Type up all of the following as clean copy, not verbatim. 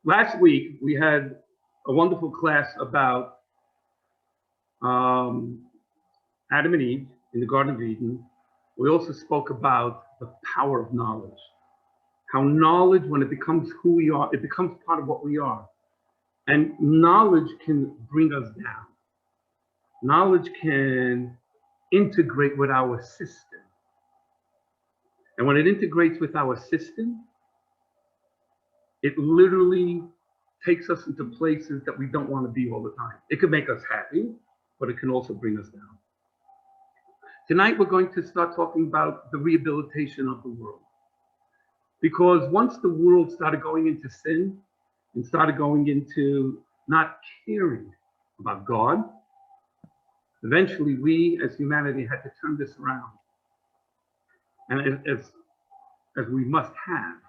Last week, we had a wonderful class about Adam and Eve in the Garden of Eden. We also spoke about the power of knowledge. How knowledge, when it becomes who we are, it becomes part of what we are. And knowledge can bring us down. Knowledge can integrate with our system. And when it integrates with our system, it literally takes us into places that we don't want to be all the time. It could make us happy, but it can also bring us down. Tonight, we're going to start talking about the rehabilitation of the world. Because once the world started going into sin and started going into not caring about God, eventually we as humanity had to turn this around. And as we must have,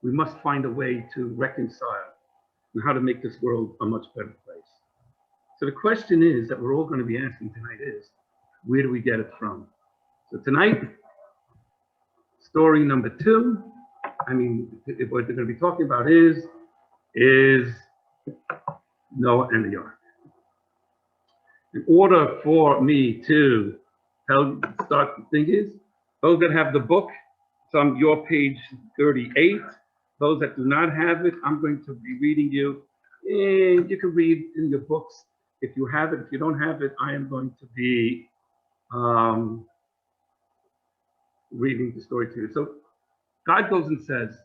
we must find a way to reconcile and how to make this world a much better place. So the question is that we're all going to be asking tonight is, where do we get it from? So tonight, story number 2, what they're going to be talking about is Noah and the ark. In order for me to start the thing is, those that have the book, it's on your page 38. Those that do not have it, I'm going to be reading you. And you can read in your books if you have it. If you don't have it, I am going to be reading the story to you. So God goes and says,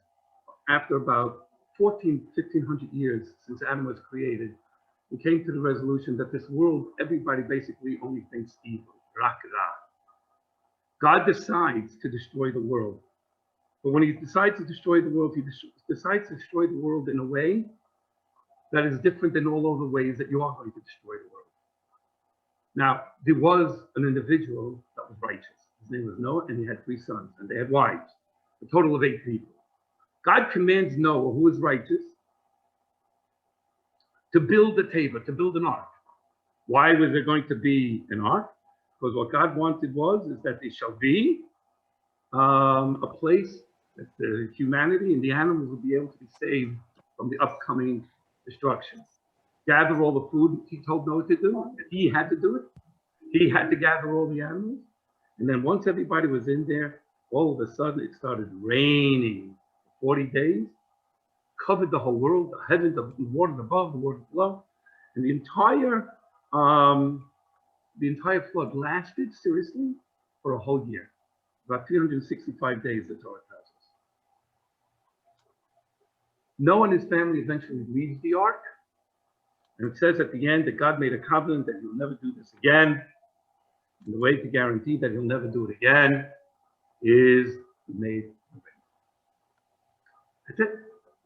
after about 1,500 years since Adam was created, we came to the resolution that this world, everybody basically only thinks evil. God decides to destroy the world. But when he decides to destroy the world, he decides to destroy the world in a way that is different than all other ways that you are going to destroy the world. Now, there was an individual that was righteous. His name was Noah, and he had 3 sons, and they had wives, a total of 8 people. God commands Noah, who is righteous, to build a teva, to build an ark. Why was there going to be an ark? Because what God wanted is that there shall be a place that the humanity and the animals will be able to be saved from the upcoming destruction. Gather all the food he told Noah to do. He had to do it. He had to gather all the animals. And then once everybody was in there, all of a sudden it started raining for 40 days, covered the whole world, the heavens, the water above, the water below. And the entire flood lasted, seriously, for a whole year. About 365 days, the Torah tells us. Noah and his family eventually leaves the ark. And it says at the end that God made a covenant that he'll never do this again. And the way to guarantee that he'll never do it again is made the rain. That's it.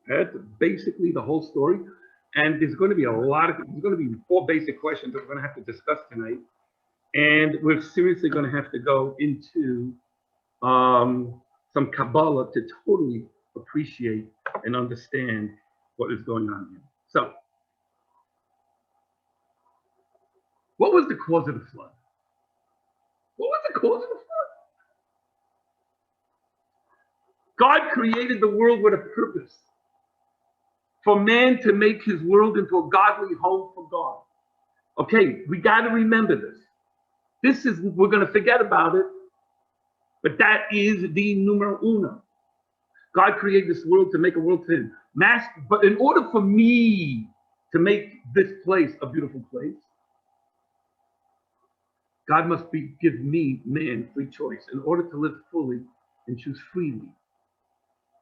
That's basically the whole story. And there's going to be there's going to be 4 basic questions that we're going to have to discuss tonight. And we're seriously going to have to go into some Kabbalah to totally appreciate and understand what is going on here. So, what was the cause of the flood? What was the cause of the flood? God created the world with a purpose. For man to make his world into a godly home for God. Okay, we got to remember this. We're going to forget about it, but that is the numero uno. God created this world to make a world for him. But in order for me to make this place a beautiful place, God must give me, man, free choice in order to live fully and choose freely.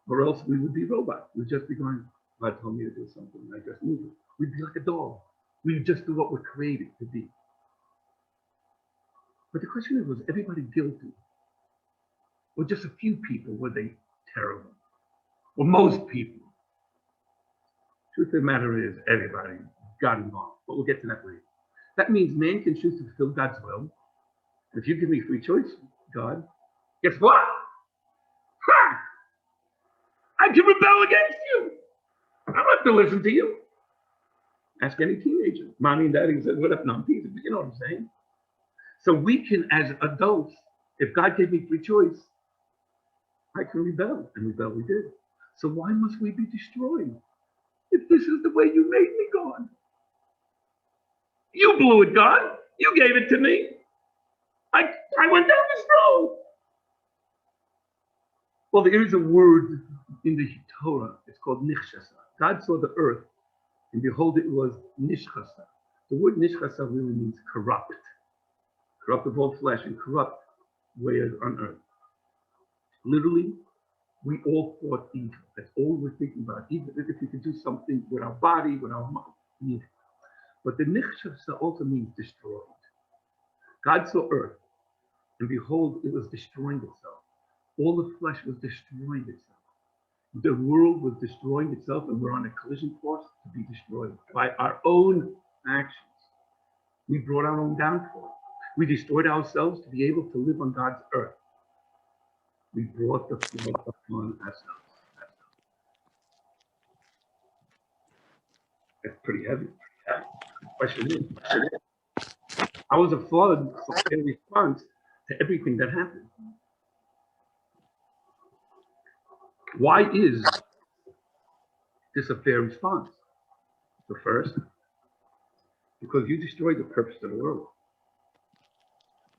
Or else we would be robots. We'd just be going, God told me to do something, I just move it. We'd be like a dog. We'd just do what we're created to be. But the question is, was everybody guilty? Or just a few people, were they terrible? Or most people? Truth of the matter is, everybody got involved. But we'll get to that later. That means man can choose to fulfill God's will. If you give me free choice, God, guess what? Ha! I can rebel against you. I don't have to listen to you. Ask any teenager. Mommy and daddy said, what up? No, I'm teasing, but you know what I'm saying. So we can, as adults, if God gave me free choice, I can rebel. And rebel we did. So why must we be destroyed? if this is the way you made me, God? You blew it, God. You gave it to me. I went down this road. Well, there is a word in the Torah. It's called nichshasa. God saw the earth, and behold, it was nishchasa. The word nishchasa really means corrupt. Corrupt of all flesh and corrupt ways on earth. Literally, we all thought evil. That's all we're thinking about. Even if we could do something with our body, with our mind, evil. But the nichshasa also means destroyed. God saw earth, and behold, it was destroying itself. All the flesh was destroying itself. The world was destroying itself, and we're on a collision course to be destroyed by our own actions. We brought our own downfall. We destroyed ourselves to be able to live on God's earth. We brought the flood upon ourselves. That's pretty heavy. The question is, how is a flood a response to everything that happened? Why is this a fair response? So first, because you destroyed the purpose of the world.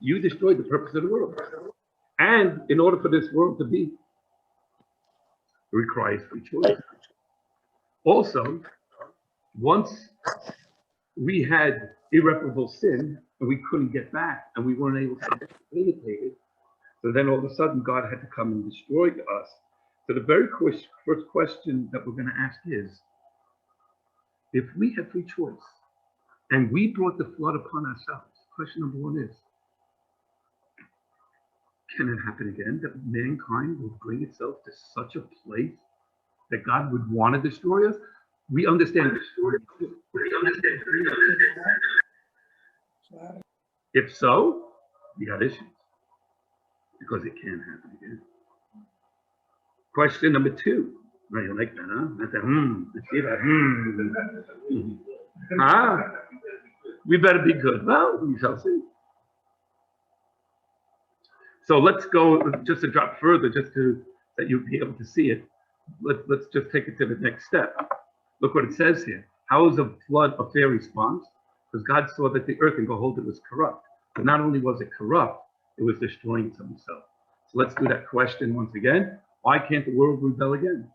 You destroyed the purpose of the world. And in order for this world to be, it requires free choice. Also, once we had irreparable sin and we couldn't get back and we weren't able to communicate it, so then all of a sudden God had to come and destroy us. So the very first question that we're going to ask is, if we had free choice and we brought the flood upon ourselves, question number one is, can it happen again that mankind will bring itself to such a place that God would want to destroy us? We understand. If so, we got issues because it can happen again. Question number two. Oh, you like that, huh? That's let's see that. We better be good. Well, we shall see. So let's go just a drop further, just to that you'll be able to see it. Let's just take it to the next step. Look what it says here. How is a flood a fair response? Because God saw that the earth, and behold, it was corrupt. But not only was it corrupt, it was destroying itself. So let's do that question once again. Why can't the world rebel again?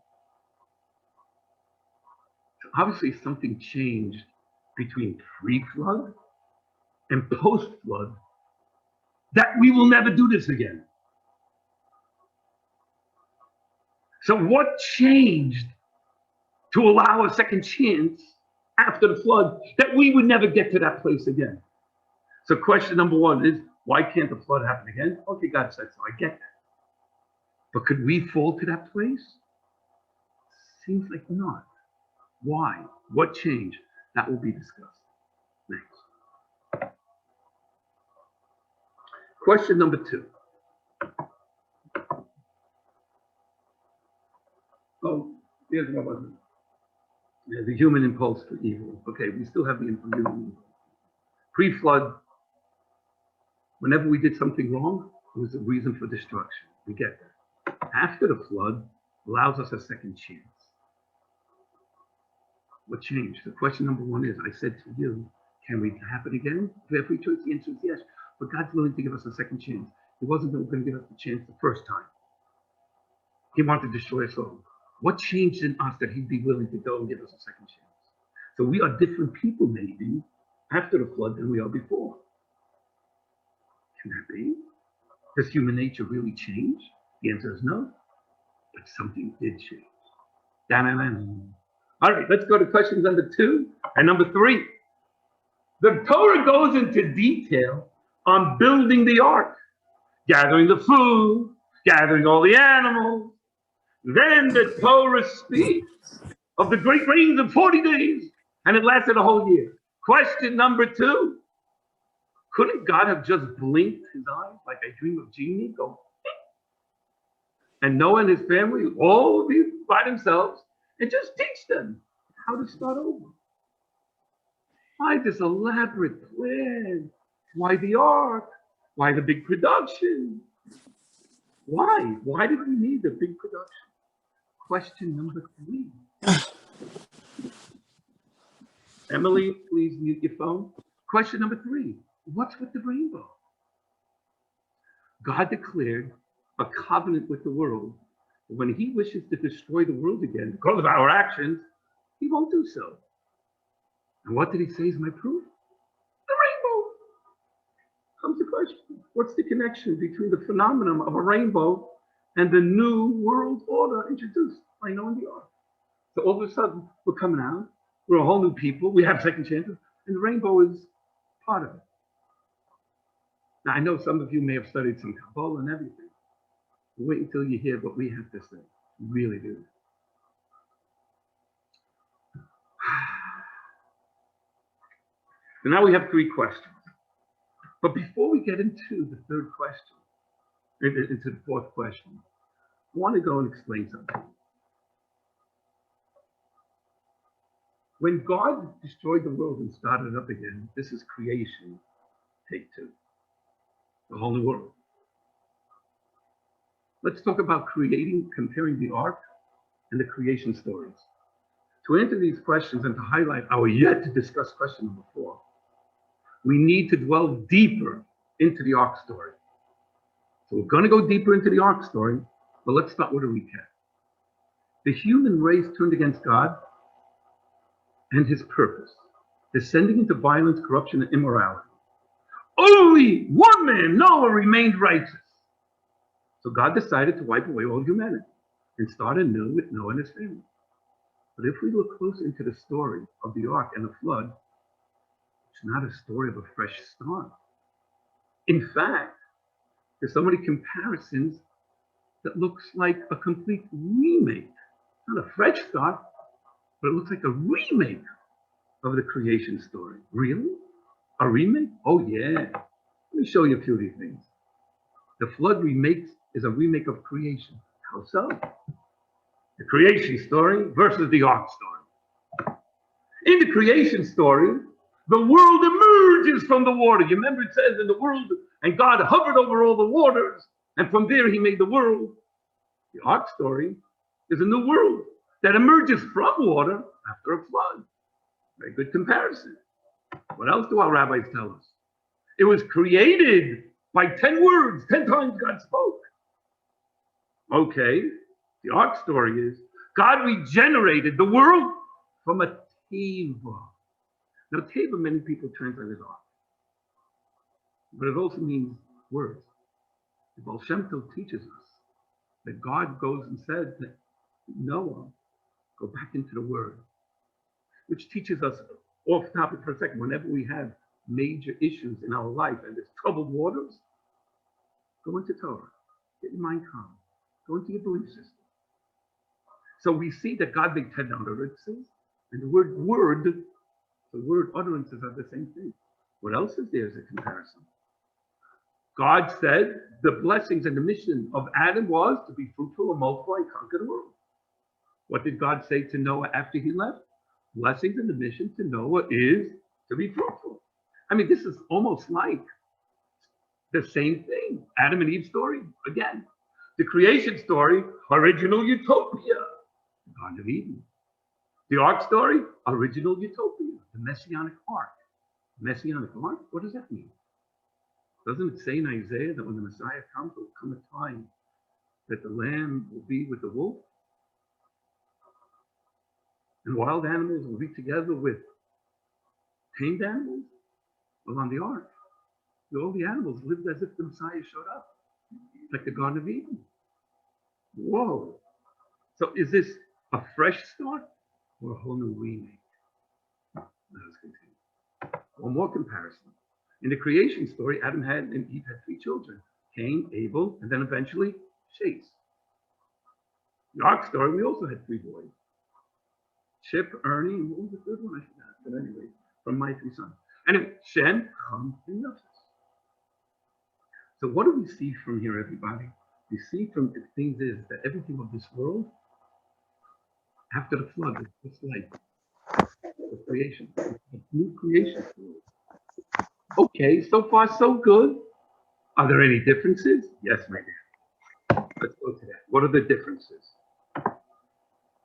So obviously something changed between pre-flood and post-flood that we will never do this again. So what changed to allow a second chance after the flood that we would never get to that place again? So question number one is, why can't the flood happen again? Okay, God said so, I get that. But could we fall to that place? Seems like not. Why? What changed? That will be discussed next. Question number two. Oh, here's what was it? Yeah, the human impulse for evil. Okay, we still have the human impulse. Pre-flood, whenever we did something wrong, it was a reason for destruction. We get that. After the flood, allows us a second chance. What changed? The question number one is, I said to you, can we happen again? If we have free choice, the answer is yes. But God's willing to give us a second chance. He wasn't going to give us the chance the first time. He wanted to destroy us all. What changed in us that he'd be willing to go and give us a second chance? So we are different people maybe after the flood than we are before. Can that be? Does human nature really change? The answer is no. But something did change. All right, let's go to questions number 2 and number 3. The Torah goes into detail on building the ark, gathering the food, gathering all the animals. Then the Torah speaks of the great rains of 40 days, and it lasted a whole year. Question number 2. Couldn't God have just blinked his eyes like a dream of genie, go, and Noah and his family all be by themselves, and just teach them how to start over? Why this elaborate plan? Why the ark? Why the big production? Why? Why did we need the big production? Question number 3. Emily, please mute your phone. Question number 3. What's with the rainbow? God declared a covenant with the world. When he wishes to destroy the world again because of our actions, he won't do so. And what did he say is my proof? The rainbow. Comes the question, what's the connection between the phenomenon of a rainbow and the new world order introduced by Noah and the ark? So all of a sudden, we're coming out. We're a whole new people. We have second chances. And the rainbow is part of it. Now, I know some of you may have studied some Kabbalah and everything. Wait until you hear what we have to say. Really do. So now we have 3 questions. But before we get into the 3rd question, into the 4th question, I want to go and explain something. When God destroyed the world and started it up again, this is creation, take 2. The whole new world. Let's talk about comparing the ark and the creation stories. To answer these questions and to highlight our yet to discuss question number 4, we need to dwell deeper into the ark story. So we're going to go deeper into the ark story, but let's start with a recap. The human race turned against God and his purpose, descending into violence, corruption, and immorality. Only one man, Noah, remained righteous. So God decided to wipe away all humanity and start anew with Noah and his family. But if we look close into the story of the ark and the flood, it's not a story of a fresh start. In fact, there's so many comparisons that looks like a complete remake. Not a fresh start, but it looks like a remake of the creation story. Really? A remake? Oh yeah. Let me show you a few of these things. The flood remake is a remake of creation. How so? The creation story versus the ark story. In the creation story, the world emerges from the water. You remember it says in the world, and God hovered over all the waters, and from there he made the world. The ark story is a new world that emerges from water after a flood. Very good comparison. What else do our rabbis tell us? It was created by 10 words. 10 times God spoke. Okay, the ark story is God regenerated the world from a teva. Now, teva, many people translate as ark, but it also means words. The Baal Shem Tov teaches us that God goes and said to Noah, go back into the word, which teaches us, off topic for a second, whenever we have major issues in our life and there's troubled waters, go into Torah, get your mind calm, go into your belief system. So we see that God made 10 utterances, and the word utterances are the same thing. What else is there as a comparison? God said the blessings and the mission of Adam was to be fruitful and multiply and conquer the world. What did God say to Noah after he left? Blessings and the mission to Noah is to be fruitful. I mean, this is almost like the same thing. Adam and Eve story, again. The creation story, original utopia, the Garden of Eden. The ark story, original utopia, the Messianic ark. Messianic ark, what does that mean? Doesn't it say in Isaiah that when the Messiah comes, there will come a time that the lamb will be with the wolf? And wild animals will be together with tamed animals? Well, on the ark, all the animals lived as if the Messiah showed up, like the Garden of Eden. Whoa. So is this a fresh start or a whole new remake? Let us continue. One more comparison. In the creation story, Adam and Eve had 3 children, Cain, Abel, and then eventually Chase. In the ark story, we also had 3 boys. Chip, Ernie, and what was the 3rd one? I forgot. But anyway, from my 3 sons. Anyway, Shem, Ham, and Yosef. So what do we see from here, everybody? We see from the things is that everything of this world, after the flood, is just like the creation, a new creation. Okay, so far so good. Are there any differences? Yes, my dear. Let's go to that. What are the differences?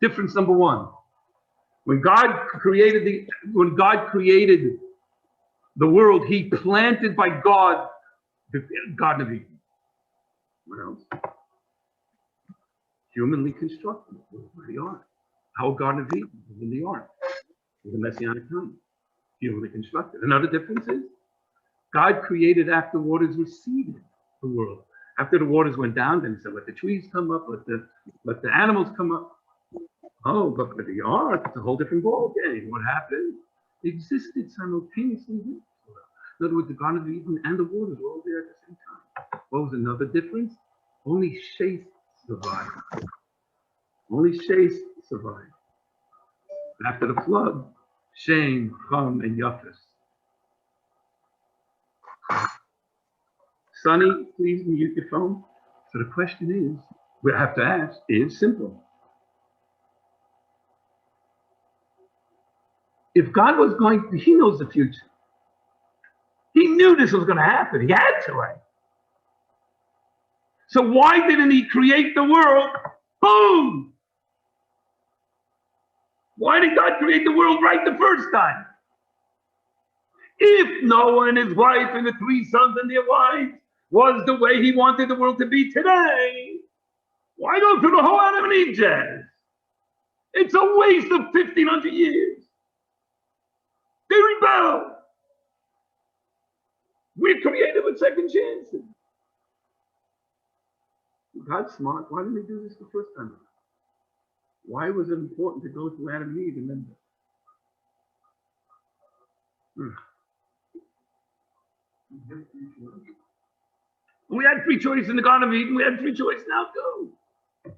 Difference number 1. When God created the world, he planted by God the Garden of Eden. What else? Humanly constructed with the ark. Our Garden of Eden was in the ark. With the Messianic time. Humanly constructed. Another difference is God created after waters receded the world. After the waters went down, then he said, let the trees come up, let the animals come up. Oh, but with the ark, it's a whole different ball game. What happened? It existed simultaneously. In other words, the Garden of Eden and the waters were all there at the same time. What was another difference? Only Sheth survived. Only Sheth survived. After the flood, Shem, Ham, and Japheth. Sonny, please mute your phone. So the question is, we have to ask, is simple. If God was going to, he knows the future. He knew this was going to happen. He had to, right? So why didn't he create the world? Boom! Why did God create the world right the first time? If Noah and his wife and the 3 sons and their wives was the way he wanted the world to be today, why go through the whole Adam and Eve jazz? It's a waste of 1,500 years. They rebelled. We're created with second chances. God's smart. Why didn't he do this the first time? Why was it important to go through Adam and Eve and then? We had free choice in the Garden of Eden. We had free choice now too.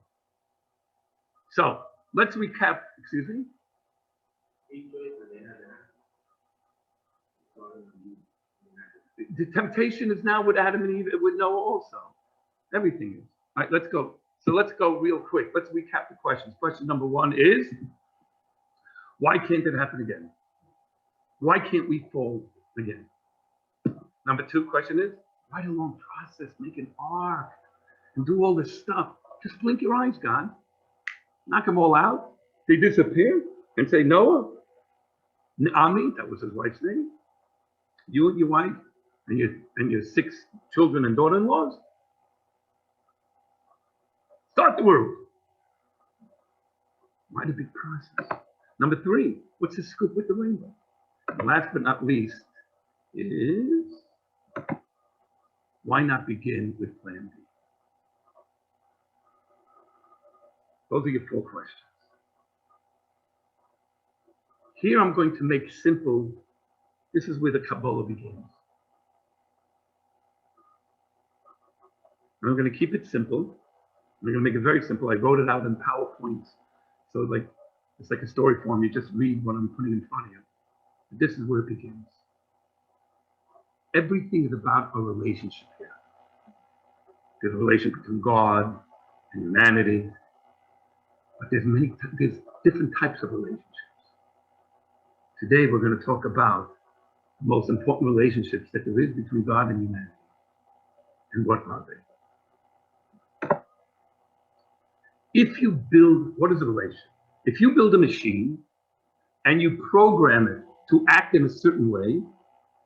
So let's recap. Excuse me. The temptation is now with Adam and Eve, with Noah also. Everything is. All right, let's go. So let's go real quick. Let's recap the questions. Question number 1 is, why can't it happen again? Why can't we fall again? Number 2 question is, why the long process, make an ark and do all this stuff? Just blink your eyes, God. Knock them all out. They disappear and say, Noah, Ami, that was his wife's name. You and your wife and your 6 children and daughter-in-laws. Start the world. Why the big process? Number 3, what's the scoop with the rainbow? And last but not least is, why not begin with plan B? Those are your 4 questions. Here I'm going to make simple. This is where the Kabbalah begins. And I'm going to keep it simple. I'm going to make it very simple. I wrote it out in PowerPoints. So it's like a story form. You just read what I'm putting in front of you. This is where it begins. Everything is about a relationship here. There's a relationship between God and humanity. But there's different types of relationships. Today we're going to talk about the most important relationships that there is between God and humanity. And what are they? If you build, what is a relationship? If you build a machine and you program it to act in a certain way,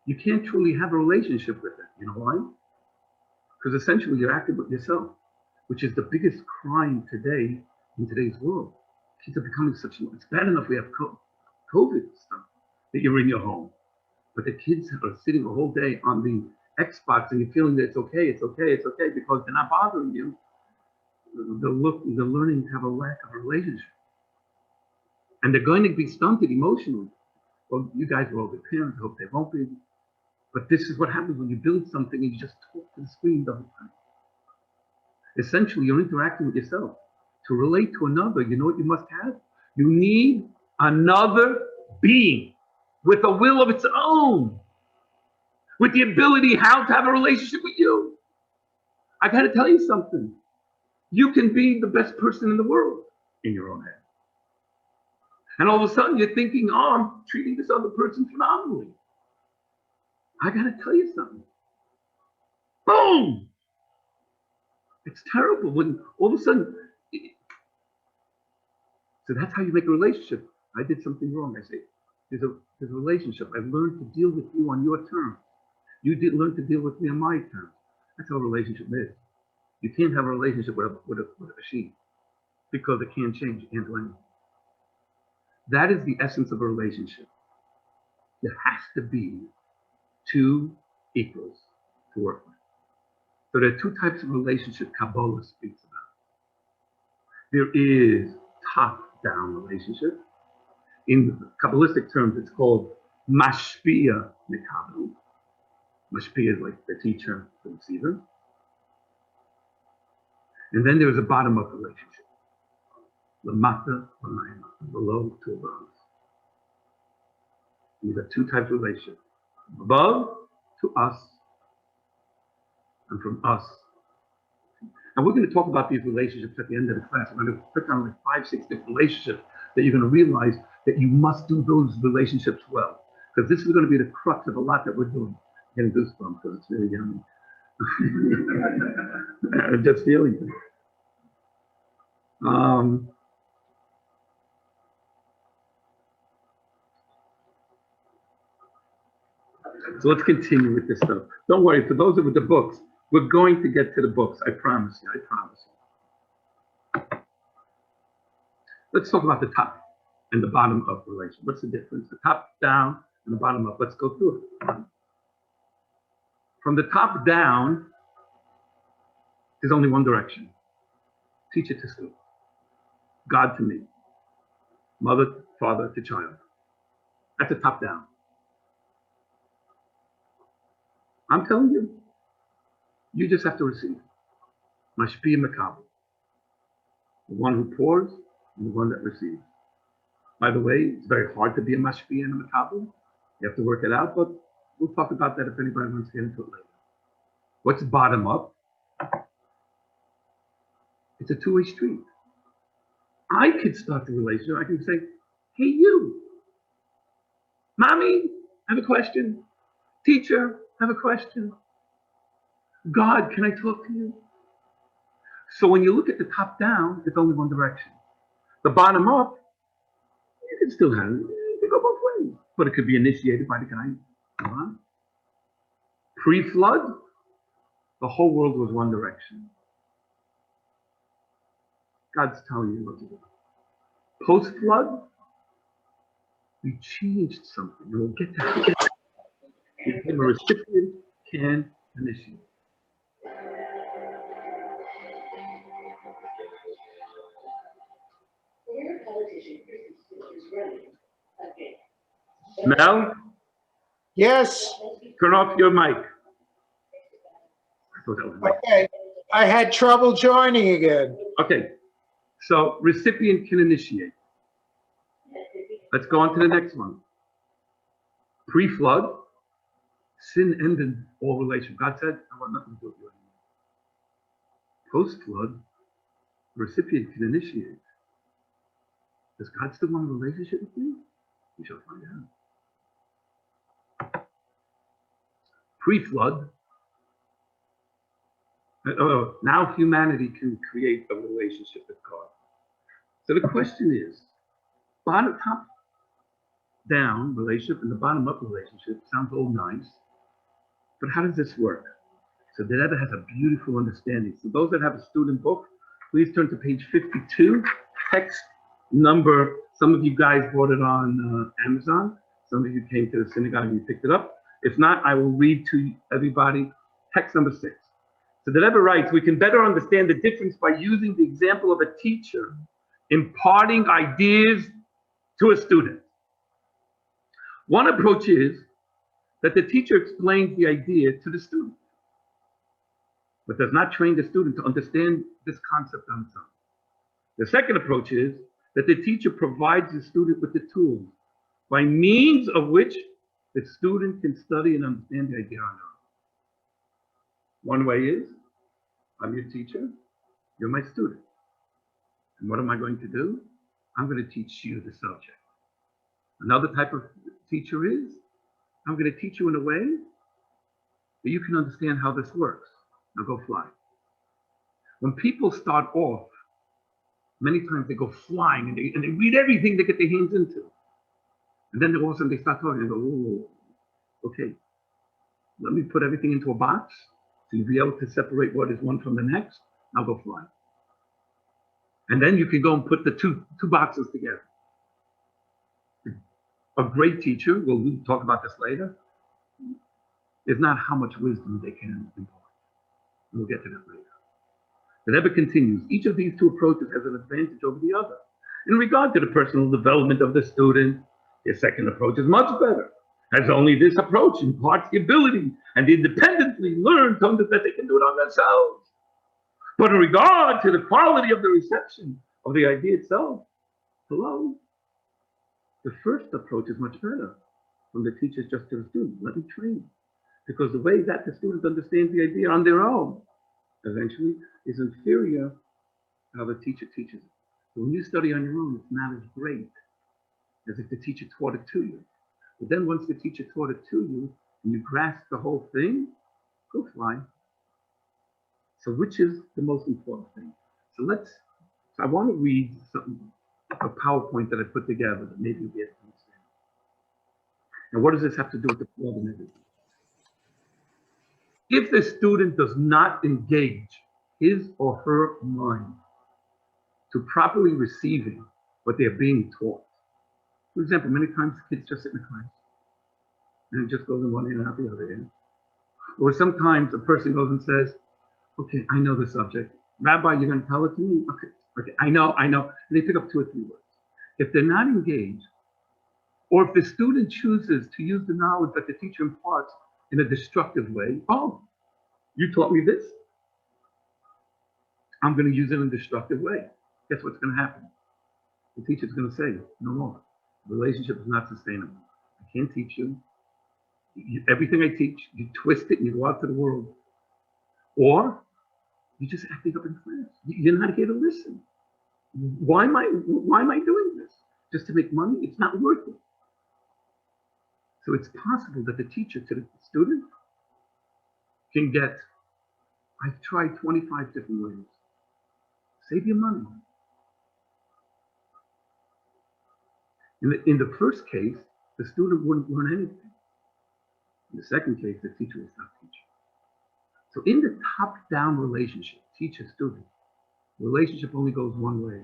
you can't truly have a relationship with it. You know why? Because essentially you're acting with yourself, which is the biggest crime today in today's world. Kids are becoming it's bad enough we have COVID stuff, that you're in your home. But the kids are sitting the whole day on the Xbox and you're feeling that it's okay because they're not bothering you. They're learning to have a lack of a relationship. And they're going to be stunted emotionally. Well, you guys are all good parents. I hope they won't be. But this is what happens when you build something and you just talk to the screen the whole time. Essentially, you're interacting with yourself. To relate to another, you know what you must have? You need another being with a will of its own, with the ability how to have a relationship with you. I got to tell you something. You can be the best person in the world in your own head. And all of a sudden you're thinking, oh, I'm treating this other person phenomenally. I got to tell you something. Boom! It's terrible when all of a sudden. So that's how you make a relationship. I did something wrong. I say, there's a relationship. I've learned to deal with you on your terms. You did learn to deal with me on my terms. That's how a relationship is. You can't have a relationship with a machine because it can't change. It can't do anything. That is the essence of a relationship. There has to be two equals to work with. So there are two types of relationship Kabbalah speaks about. There is top-down relationship. In Kabbalistic terms, it's called mashpia mekabel. Mashpia is like the teacher, the receiver. And then there's a bottom-up relationship. Lamata, lamayma, below to above. These are two types of relationship. Above to us, and from us. And we're going to talk about these relationships at the end of the class. We're going to put down like 5-6 different relationships that you're going to realize that you must do those relationships well. Because this is going to be the crux of a lot that we're doing. I'm getting goosebumps because it's really yummy. I'm just feeling it. So let's continue with this stuff. Don't worry, for those with the books, we're going to get to the books. I promise you. I promise you. Let's talk about the top and the bottom up relation. What's the difference? The top down and the bottom up. Let's go through it. From the top down, there's only one direction. Teacher to student. God to me. Mother, father to child. That's a top down. I'm telling you, you just have to receive. Mashpia Makabel. The one who pours and the one that receives. By the way, it's very hard to be a Mashpia and a Makabel. You have to work it out, but we'll talk about that if anybody wants to get into it later. What's bottom up? It's a two-way street. I could start the relationship. I can say, hey, you. Mommy, I have a question. Teacher, I have a question. God, can I talk to you? So when you look at the top down, it's only one direction. The bottom up, you can still have it. You can go both ways. But it could be initiated by the guy. Pre-flood, the whole world was one direction. God's telling you what to do. Post-flood, we changed something. We'll get to that. You became a recipient, can initiate. Mel? Yes. Turn off your mic. Okay. I had trouble joining again. Okay. So recipient can initiate. Let's go on to the next one. Pre-flood, sin ended all relation. God said, I want nothing to do with you anymore. Post-flood, the recipient can initiate. Does God still want a relationship with you? We shall find out. Pre-flood, now humanity can create a relationship with God. So the question is, bottom top down relationship and the bottom up relationship sounds all nice, but how does this work? So the Rebbe has a beautiful understanding. So those that have a student book, please turn to page 52, text number. Some of you guys bought it on Amazon. Some of you came to the synagogue and you picked it up. If not, I will read to everybody text number 6. So the Rebbe writes, we can better understand the difference by using the example of a teacher imparting ideas to a student. One approach is that the teacher explains the idea to the student, but does not train the student to understand this concept on its own. The second approach is that the teacher provides the student with the tools by means of which the student can study and understand the idea on their own. One way is, I'm your teacher, you're my student. And what am I going to do? I'm going to teach you the subject. Another type of teacher is, I'm going to teach you in a way that you can understand how this works. Now go fly. When people start off Many times they go flying and they read everything they get their hands into. And then all of a sudden they start talking and go, oh, okay, let me put everything into a box so you'll be able to separate what is one from the next. I'll go fly. And then you can go and put the two boxes together. A great teacher, we'll talk about this later, is not how much wisdom they can impart. We'll get to that later. The Rebbe continues, each of these two approaches has an advantage over the other. In regard to the personal development of the student, the second approach is much better, as only this approach imparts the ability and they independently learn to understand that they can do it on themselves. But in regard to the quality of the reception of the idea itself, hello, the first approach is much better from the teacher just to the student. Let me train. Because the way that the student understands the idea on their own, eventually, is inferior to how the teacher teaches it. So when you study on your own, it's not as great as if the teacher taught it to you. But then once the teacher taught it to you, and you grasp the whole thing, go fly. So which is the most important thing? So I want to read a PowerPoint that I put together that maybe you'll be able to understand. Now, what does this have to do with the flood and everything? If the student does not engage his or her mind to properly receiving what they're being taught. For example, many times kids just sit in the class and it just goes in one ear and out the other ear. Or sometimes a person goes and says, okay, I know the subject. Rabbi, you're going to tell it to me? Okay, I know. And they pick up 2 or 3 words. If they're not engaged, or if the student chooses to use the knowledge that the teacher imparts in a destructive way, oh, you taught me this? I'm going to use it in a destructive way. Guess what's going to happen? The teacher's going to say, no more. The relationship is not sustainable. I can't teach you. Everything I teach, you twist it and you go out to the world. Or you're just acting up in class. You're not here to listen. Why am I doing this? Just to make money? It's not worth it. So it's possible that the teacher to the student can get, I've tried 25 different ways. Save your money. In the first case, the student wouldn't learn anything. In the second case, the teacher will stop teaching. So in the top-down relationship, teacher-student, the relationship only goes one way,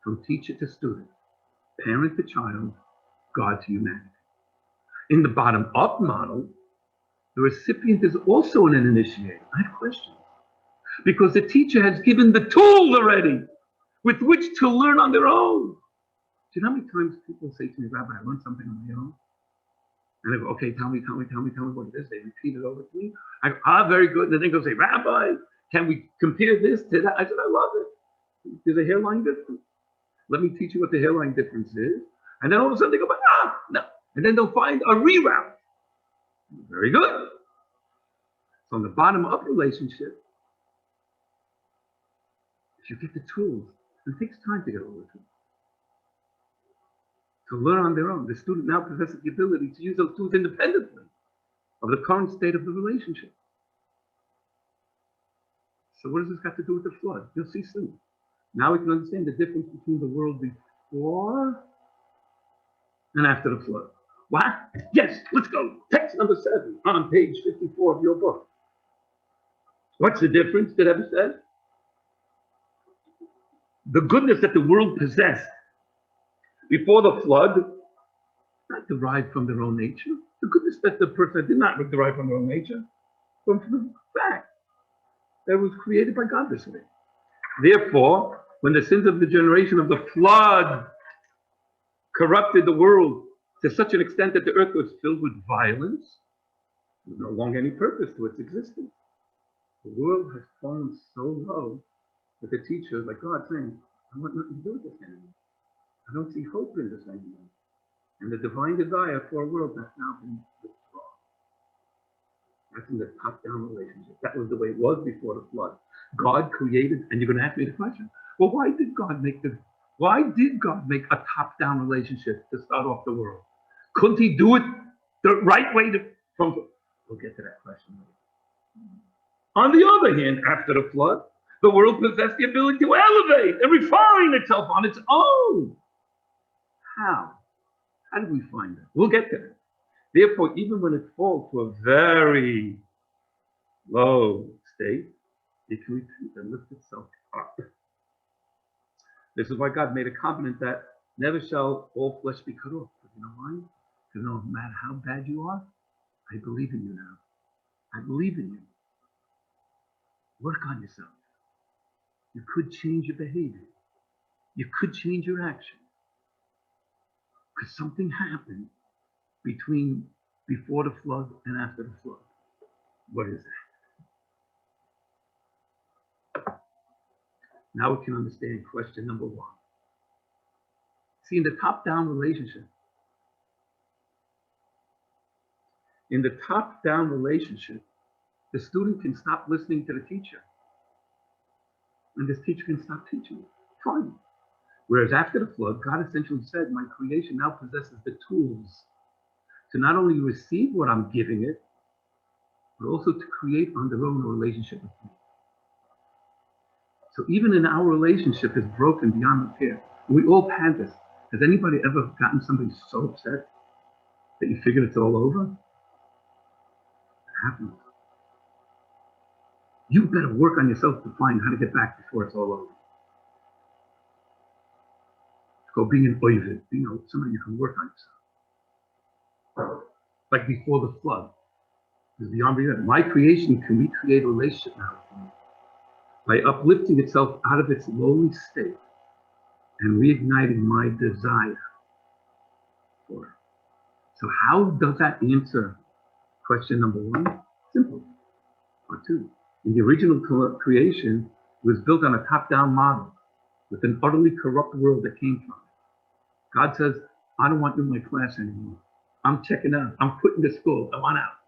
from teacher to student, parent to child, God to humanity. In the bottom-up model, the recipient is also an initiator. I have questions. Because the teacher has given the tool already with which to learn on their own. Do you know how many times people say to me, Rabbi, I learned something on my own? And I go, okay, tell me what it is. They repeat it over to me. I go, very good. And then they go say, Rabbi, can we compare this to that? I said, I love it. There's a hairline difference. Let me teach you what the hairline difference is. And then all of a sudden they go, no. And then they'll find a reroute. Very good. So in the bottom-up relationship, if you get the tools, it takes time to get all the tools. To learn on their own. The student now possesses the ability to use those tools independently of the current state of the relationship. So what does this got to do with the flood? You'll see soon. Now we can understand the difference between the world before and after the flood. What? Yes, let's go. Text number 7 on page 54 of your book. What's the difference that Rebbe said? The goodness that the world possessed before the flood, not derived from their own nature. The goodness that the person did not derive from their own nature, from the fact that it was created by God this way. Therefore, when the sins of the generation of the flood corrupted the world to such an extent that the earth was filled with violence, there was no longer any purpose to its existence. The world has fallen so low that the teacher, like God, saying, I want nothing to do with this anymore. I don't see hope in this anymore. And the divine desire for a world that's now been withdrawn. That's in the top-down relationship. That was the way it was before the flood. God created, and you're going to ask me the question, well, why did God make a top-down relationship to start off the world? Couldn't he do it the right way we'll get to that question later. On the other hand, after the flood, The world possessed the ability to elevate and refine itself on its own. How? How did we find it? We'll get there. Therefore, even when it falls to a very low state, it can repent and lift itself up. This is why God made a covenant that never shall all flesh be cut off. But you know why? Because no matter how bad you are, I believe in you now. I believe in you. Work on yourself. You could change your behavior. You could change your action. Because something happened before the flood and after the flood. What is that? Now we can understand question number one. See, in the top-down relationship, the student can stop listening to the teacher. And this teacher can stop teaching. Fine. Whereas after the flood, God essentially said, my creation now possesses the tools to not only receive what I'm giving it, but also to create on their own a relationship with me. So even in our relationship is broken beyond repair. We all had this. Has anybody ever gotten somebody so upset that you figured it's all over? It happens. You better work on yourself to find how to get back before it's all over. It's called being an oivid, somebody you can work on yourself. Like before the flood. Because beyond repair, my creation can recreate a relationship now with me by uplifting itself out of its lowly state and reigniting my desire for it. So how does that answer question number one? Simple. Or two. In the original creation, it was built on a top-down model with an utterly corrupt world that came from it. God says, I don't want you in my class anymore. I'm checking out. I'm quitting the school. I want out.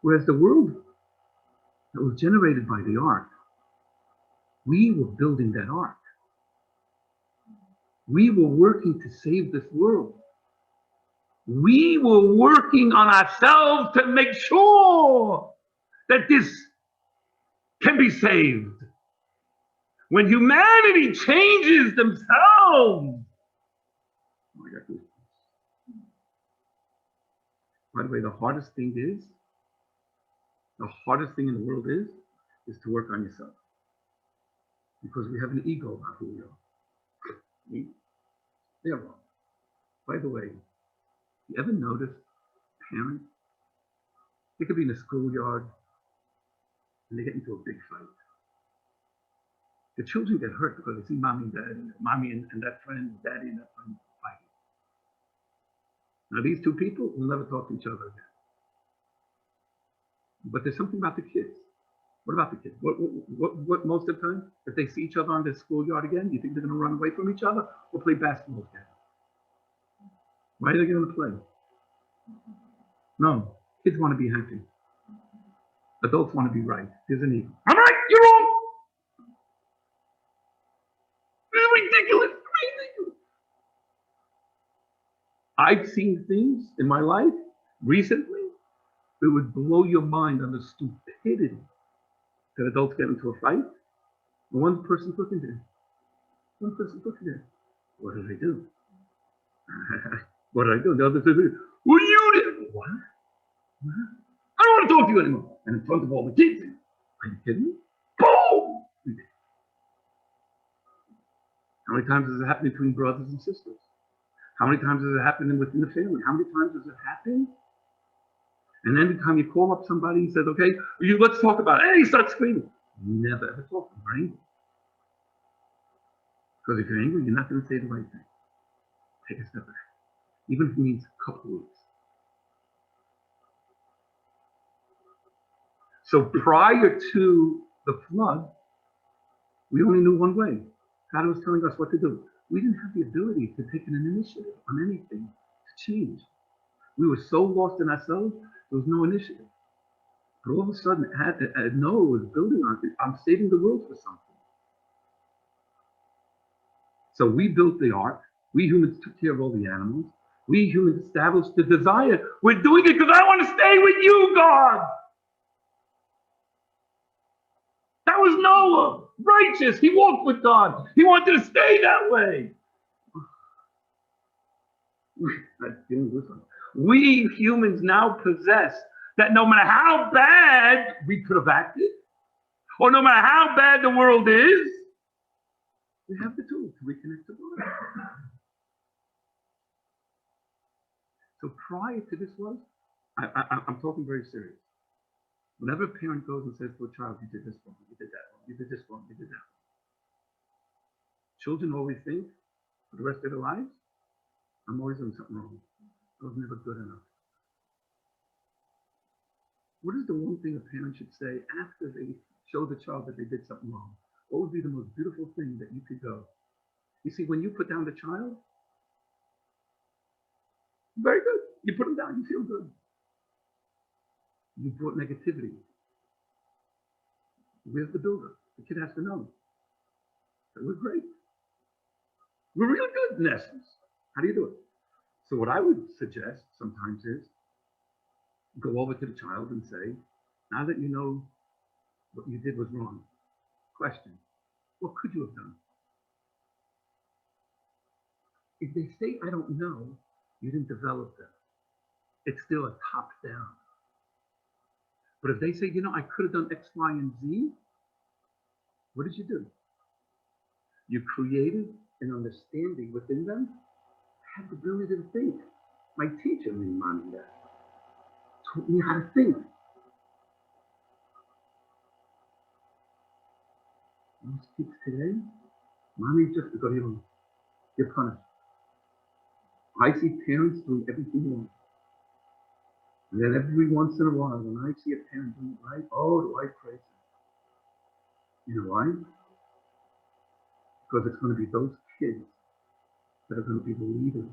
Whereas the world that was generated by the ark, we were building that ark. We were working to save this world. We were working on ourselves to make sure that this can be saved. When humanity changes themselves. By the way, the hardest thing in the world is to work on yourself. Because we have an ego about who we are. They're wrong. By the way, you ever notice parents? They could be in a schoolyard and they get into a big fight. The children get hurt because they see mommy and daddy, mommy and that friend, daddy and that friend fighting. Now these two people will never talk to each other again. But there's something about the kids. What about the kids? What most of the time, if they see each other on the schoolyard again, do you think they're going to run away from each other or play basketball together? Why are they going to play? No, kids want to be happy. Adults want to be right. There's an ego. I'm right, you're wrong. This is ridiculous. I've seen things in my life recently that would blow your mind on the stupidity that adults get into a fight. One person's looking there. What did I do? What did I do? The other says, what you did? What? I don't want to talk to you anymore. And in front of all the kids. Are you kidding me? Boom! How many times does it happen between brothers and sisters? How many times does it happen within the family? How many times does it happen? And every time you call up somebody, he says, okay, let's talk about it. And he starts screaming. Never ever talk when you're angry. Because if you're angry, you're not going to say the right thing. Take a step back. Even if it means a couple of weeks. So prior to the flood, we only knew one way. God was telling us what to do. We didn't have the ability to take an initiative on anything to change. We were so lost in ourselves, there was no initiative. But all of a sudden, Noah was building on it. I'm saving the world for something. So we built the ark. We humans took care of all the animals. We humans established the desire. We're doing it because I want to stay with you, God. That was Noah, righteous. He walked with God. He wanted to stay that way. We humans now possess that no matter how bad we could have acted, or no matter how bad the world is, we have the tools to reconnect to God. So prior to this was, I'm talking very serious. Whenever a parent goes and says to a child, you did this wrong, you did that wrong, you did this wrong, you did that wrong. Children always think, for the rest of their lives, I'm always doing something wrong. I was never good enough. What is the one thing a parent should say after they show the child that they did something wrong? What would be the most beautiful thing that you could go? You see, when you put down the child, very good. You put them down, you feel good. You brought negativity. Where's the builder? The kid has to know that we're great. We're really good in essence. How do you do it? So what I would suggest sometimes is go over to the child and say, now that you know what you did was wrong, question, what could you have done? If they say, I don't know, you didn't develop that. It's still a top down. But if they say, you know, I could have done X, Y, and Z, what did you do? You created an understanding within them, had the ability to think. My teacher reminded me that. Taught me how to think. Most kids today, mommy just to go to your room. You're punished. I see parents doing everything wrong. And then every once in a while, when I see a parent doing it right, oh, do I praise them. You know why? Because it's going to be those kids that are going to be the leaders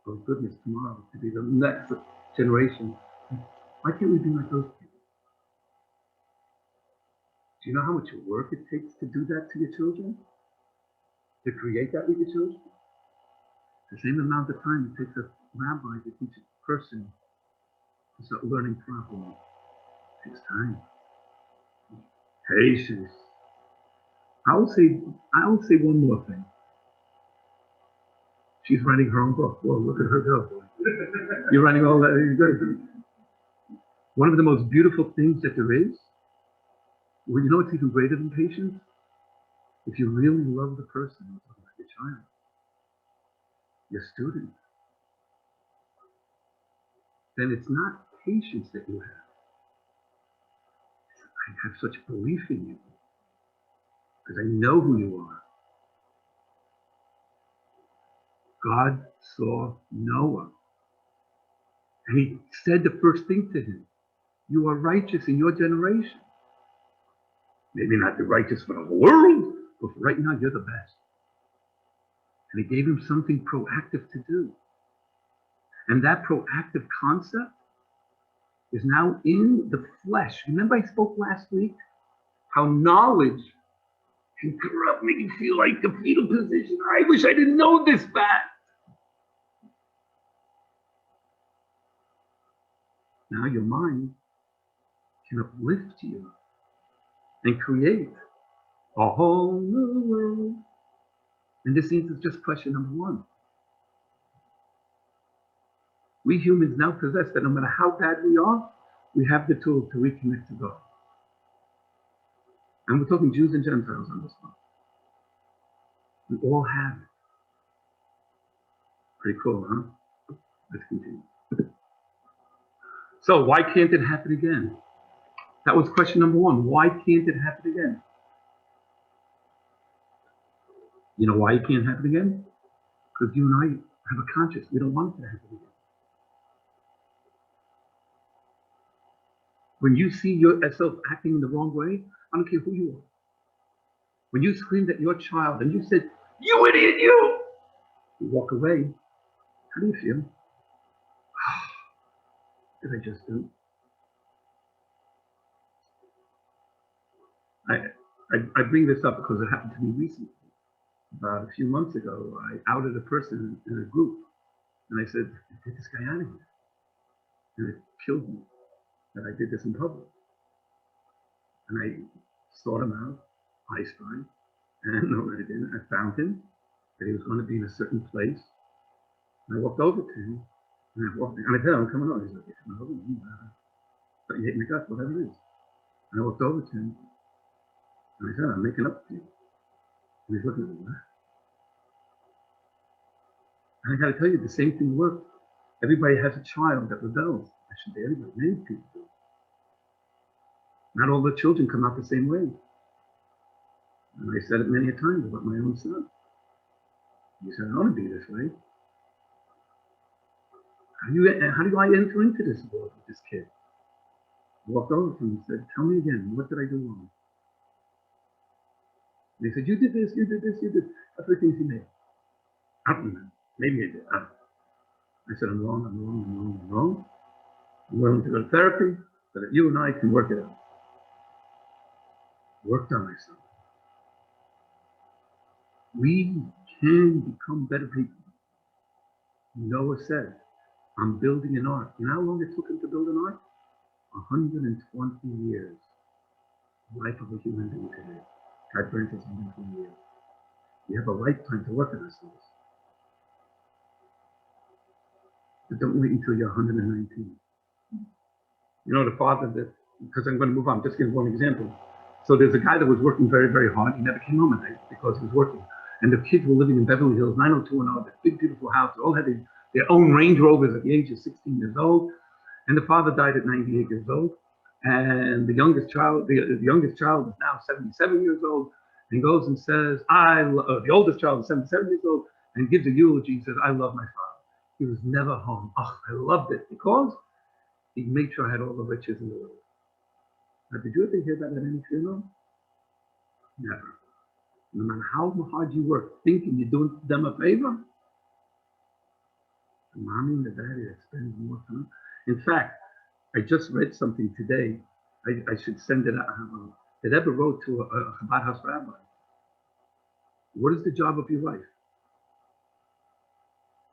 of goodness tomorrow, to be the next generation. Why can't we be like those kids? Do you know how much work it takes to do that to your children? To create that with your children? The same amount of time it takes a rabbi to teach a person to start learning properly. It takes time. Patience. I will say one more thing. She's writing her own book. Well, look at her go. You're writing all that. One of the most beautiful things that there is, well, you know what's even greater than patience? If you really love the person, your child, your student, then it's not patience that you have. I have such belief in you because I know who you are. God saw Noah and he said the first thing to him, you are righteous in your generation. Maybe not the righteous for the whole world, but for right now, you're the best. And he gave him something proactive to do. And that proactive concept is now in the flesh. Remember I spoke last week how knowledge can corrupt, make you feel like the fetal position. I wish I didn't know this fact. Now your mind can uplift you and create a whole new world. And this is just question number one. We humans now possess that no matter how bad we are, we have the tool to reconnect to God. And we're talking Jews and Gentiles on this one. We all have it. Pretty cool, huh? Let's continue. So why can't it happen again? That was question number one. Why can't it happen again? You know why it can't happen again? Because you and I have a conscience. We don't want it to happen again. When you see yourself acting in the wrong way, I don't care who you are. When you screamed at your child and you said, you idiot, you walk away, how do you feel? What did I just do? I bring this up because it happened to me recently. About a few months ago, I outed a person in a group. And I said, get this guy out of here. And it killed me that I did this in public. And I sought him out, Einstein, and I found him, that he was going to be in a certain place. And I walked over to him, and I said, I'm coming over. He's like, you're coming over? But you hate my guts, whatever it is. And I walked over to him, and I said, I'm making up to you. And he's looking at me, what? And I got to tell you, the same thing worked. Everybody has a child that rebels. I shouldn't say everybody, many people do. Not all the children come out the same way. And I said it many a times about my own son. He said, I want to be this way. How do I enter into this world with this kid? I walked over to him and said, tell me again, what did I do wrong? And he said, you did this, you did this, you did. That's the things he made. I don't remember. Maybe I did. I said, I'm wrong, I'm wrong, I'm wrong, I'm wrong. I'm willing to go to therapy so that you and I can work it out. Worked on myself. We can become better people. Noah said, I'm building an ark. You know how long it took him to build an ark? 120 years. The life of a human being today. God grants us 120 years. We have a lifetime to work on ourselves. But don't wait until you're 119. You know, the father that, because I'm going to move on, just give one example. So there's a guy that was working very, very hard. He never came home at night because he was working. And the kids were living in Beverly Hills, 90210, that big, beautiful house. They all had their own Range Rovers at the age of 16 years old. And the father died at 98 years old. And the youngest child is now 77 years old, and goes and says, the oldest child is 77 years old, and gives a eulogy. He says, I love my father. He was never home. Oh, I loved it because he made sure I had all the riches in the world. Now, did you ever hear that at any funeral? Never. No matter how hard you work, thinking you're doing them a favor, the mommy and the daddy that spends more time. In fact, I just read something today. I should send it out. It ever wrote to a Chabad house rabbi. What is the job of your life?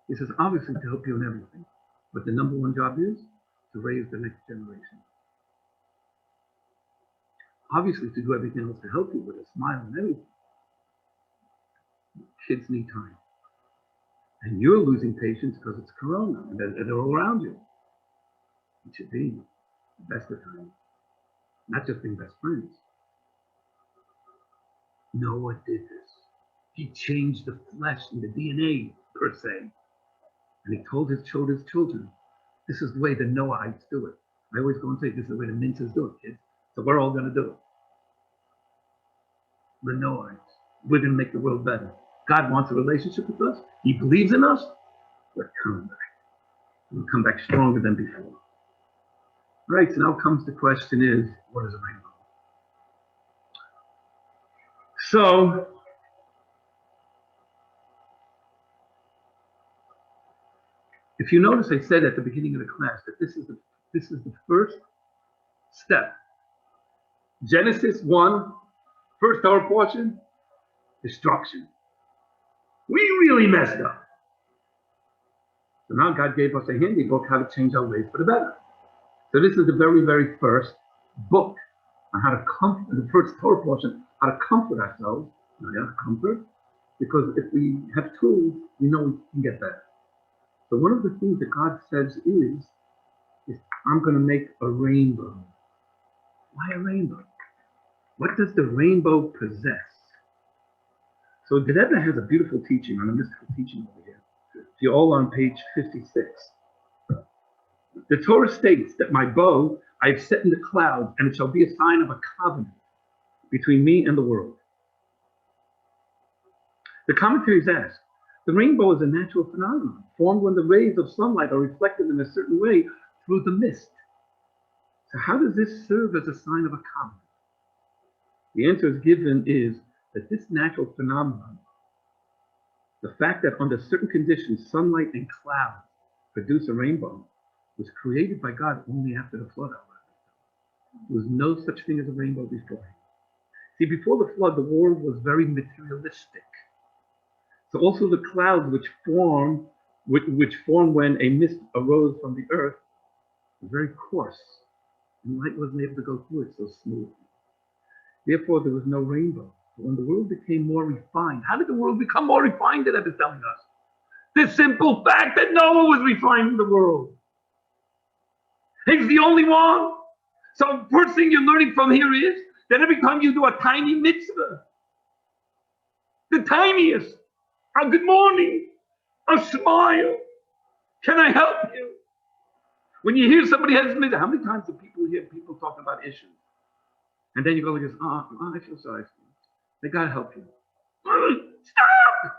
He says, obviously to help you in everything. But the number one job is to raise the next generation. Obviously to do everything else to help you with a smile and everything. Kids need time. And you're losing patience because it's Corona and they're all around you. It should be the best of times. Not just being best friends. Noah did this. He changed the flesh and the DNA, per se. And he told his children, this is the way the Noahites do it. I always go and say, this is the way the Mentzes do it, kids. So we're all going to do it. The Noahites. We're going to make the world better. God wants a relationship with us. He believes in us. We're coming back. We'll come back stronger than before. All right, so now comes the question is, what is a rainbow? So, if you notice, I said at the beginning of the class that this is the first step. Genesis 1, first Torah portion, destruction. We really messed up. So now God gave us a handy book how to change our ways for the better. So this is the very, very first book on how to comfort, the first Torah portion, how to comfort ourselves. Comfort, because if we have tools, we know we can get better. So one of the things that God says is I'm going to make a rainbow. Why a rainbow? What does the rainbow possess? So the Rebbe has a beautiful teaching on a mystical teaching over here. If you're all on page 56. The Torah states that my bow I have set in the clouds, and it shall be a sign of a covenant between me and the world. The commentaries ask, the rainbow is a natural phenomenon formed when the rays of sunlight are reflected in a certain way through the mist. So how does this serve as a sign of a covenant? The answer is given is that this natural phenomenon, the fact that under certain conditions, sunlight and clouds produce a rainbow, was created by God only after the flood. There was no such thing as a rainbow before. See, before the flood, the world was very materialistic. So also the clouds which form when a mist arose from the earth was very coarse, and light wasn't able to go through it so smoothly. Therefore, there was no rainbow. But when the world became more refined, how did the world become more refined? That is telling us the simple fact that Noah was refining the world. He's the only one. So first thing you're learning from here is that every time you do a tiny mitzvah, the tiniest, a good morning, a smile, can I help you? When you hear somebody has a mitzvah, how many times do people hear people talking about issues? And then you go like this, I feel sorry for you. They gotta help you. Stop!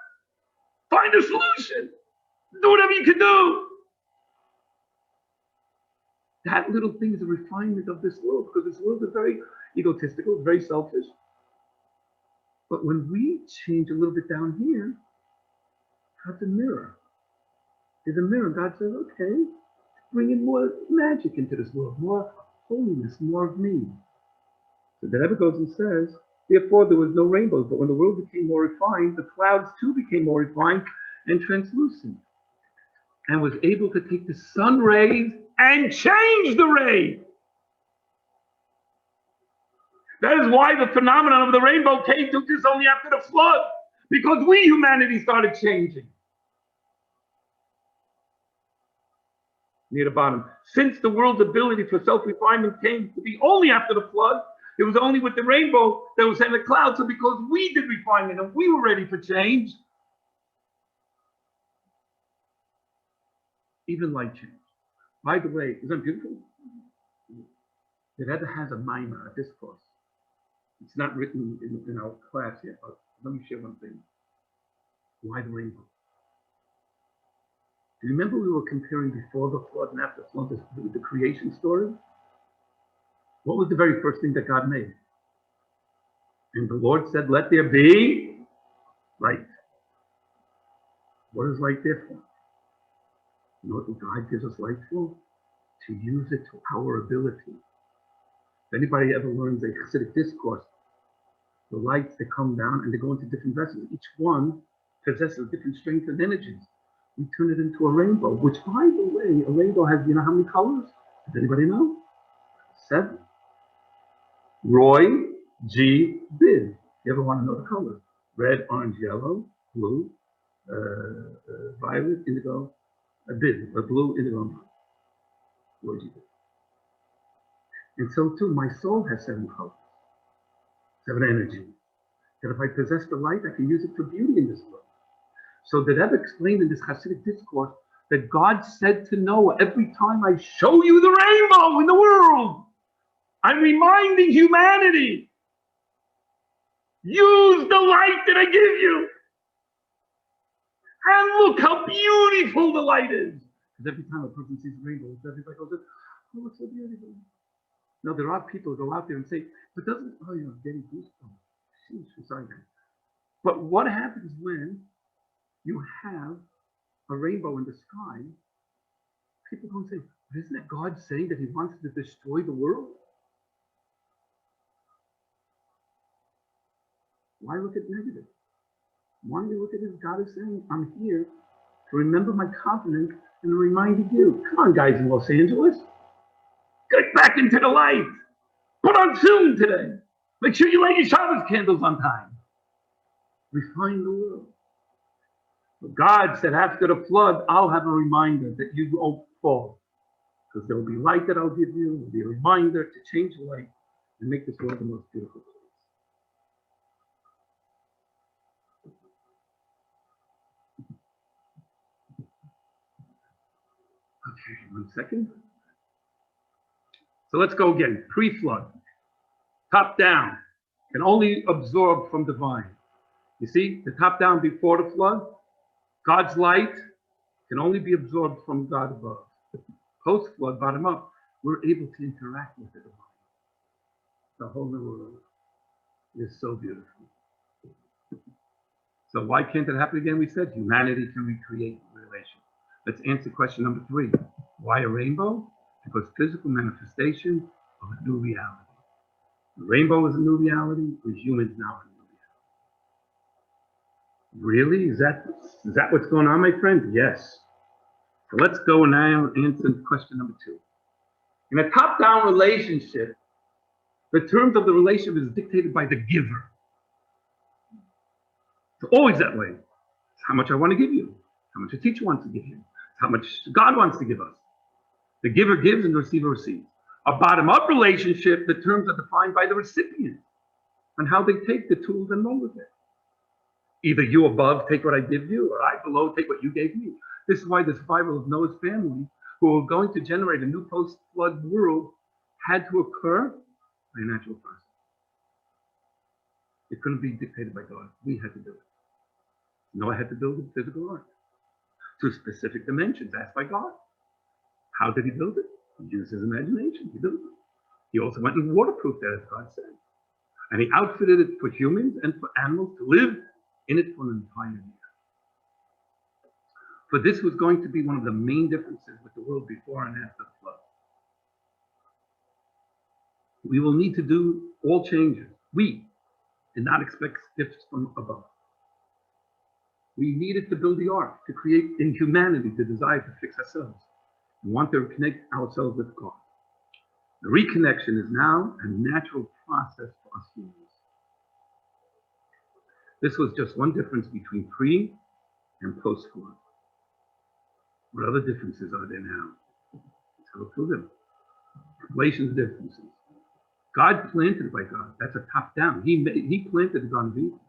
Find a solution. Do whatever you can do. That little thing is a refinement of this world, because this world is very egotistical, it's very selfish. But when we change a little bit down here, God's a mirror. There's a mirror. God says, okay, bring in more magic into this world, more holiness, more of me. So the Rebbe goes and says, therefore there was no rainbows, but when the world became more refined, the clouds too became more refined and translucent, and was able to take the sun rays and change the ray. That is why the phenomenon of the rainbow came to us only after the flood, because we, humanity, started changing. Near the bottom. Since the world's ability for self-refinement came to be only after the flood, it was only with the rainbow that was in the clouds. So because we did refinement and we were ready for change, even light changed. By the way, isn't that beautiful? The Rebbe has a maimah, a discourse. It's not written in our class yet, but let me share one thing. Why the rainbow? Do you remember we were comparing before the flood and after the flood, the creation story? What was the very first thing that God made? And the Lord said, let there be light. What is light there for? You know what God gives us light for? To use it to our ability. If anybody ever learns a Hasidic discourse, the lights that come down and they go into different vessels. Each one possesses different strengths and energies. We turn it into a rainbow, which, by the way, a rainbow has, you know how many colors? Does anybody know? 7. Roy G. Bid. You ever want to know the colors? Red, orange, yellow, blue, violet, indigo, bid, blue, indigo, Roy G. Bid. And so too, my soul has 7 colors, 7 energies. That if I possess the light, I can use it for beauty in this world. So the Rebbe explained in this Hasidic discourse that God said to Noah, every time I show you the rainbow in the world, I'm reminding humanity, use the light that I give you. And look how beautiful the light is. Because every time a person sees the rainbow, everybody goes, oh, it's so beautiful. Now, there are people who go out there and say, but doesn't, oh, you know, getting goosebumps. Sheesh, sorry, guys. But what happens when you have a rainbow in the sky? People don't say, isn't that God saying that he wants to destroy the world? Why look at negative? Why do you look at this? God is saying, I'm here to remember my covenant and reminding you. Come on, guys in Los Angeles. Get back into the light. Put on Zoom today. Make sure you light your Shabbos candles on time. Refine the world. But God said after the flood, I'll have a reminder that you won't fall. Because there will be light that I'll give you. There will be a reminder to change the light and make this world the most beautiful place. Okay, 1 second. So let's go again. Pre-flood, top down, can only absorb from divine. You see, the top down before the flood, God's light can only be absorbed from God above. Post-flood, bottom up, we're able to interact with the divine. The whole new world is so beautiful. So why can't it happen again? We said humanity can recreate relation. Let's answer question number 3. Why a rainbow? Because physical manifestation of a new reality. The rainbow is a new reality. We're humans now in a new reality. Really? Is that what's going on, my friend? Yes. So let's go now and answer question number 2. In a top-down relationship, The terms of the relationship is dictated by the giver. It's always that way. It's how much I want to give you, how much a teacher wants to give you, how much God wants to give us. The giver gives and the receiver receives. A bottom-up relationship, the terms are defined by the recipient and how they take the tools and run with it. Either you above take what I give you, or I below take what you gave me. This is why the survival of Noah's family, who were going to generate a new post-flood world, had to occur by a natural process. It couldn't be dictated by God. We had to do it. Noah had to build a physical ark to specific dimensions asked by God. How did he build it? He used his imagination. He built it. He also went and waterproofed it, as God said. And he outfitted it for humans and for animals to live in it for an entire year. For this was going to be one of the main differences with the world before and after the flood. We will need to do all changes. We did not expect gifts from above. We needed to build the ark to create in humanity the desire to fix ourselves. We want to connect ourselves with God. The reconnection is now a natural process for us humans. This was just one difference between pre and post-flood. What other differences are there now? Let's go through them. Relations differences. God planted by God. That's a top down. He planted the Garden of Eden.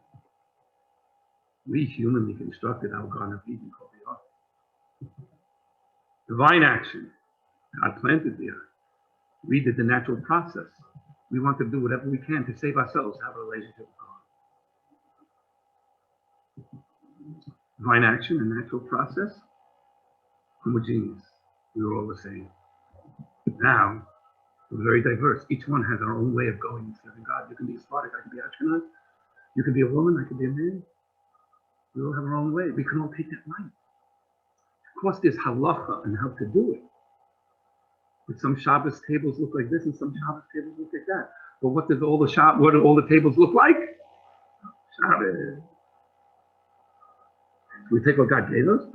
We humanly constructed our Garden of Eden called the ark. Divine action. God planted the earth. We did the natural process. We want to do whatever we can to save ourselves, have a relationship with God. Divine action and natural process. Homogeneous. We were all the same. Now, we're very diverse. Each one has our own way of going and serving God. You can be a Sephardic, I can be Ashkenaz. You can be a woman, I can be a man. We all have our own way. We can all take that light. Of course, there's halacha and how to do it. But some Shabbos tables look like this, and some Shabbos tables look like that. But what do all the tables look like? Shabbos. We take what God gave us.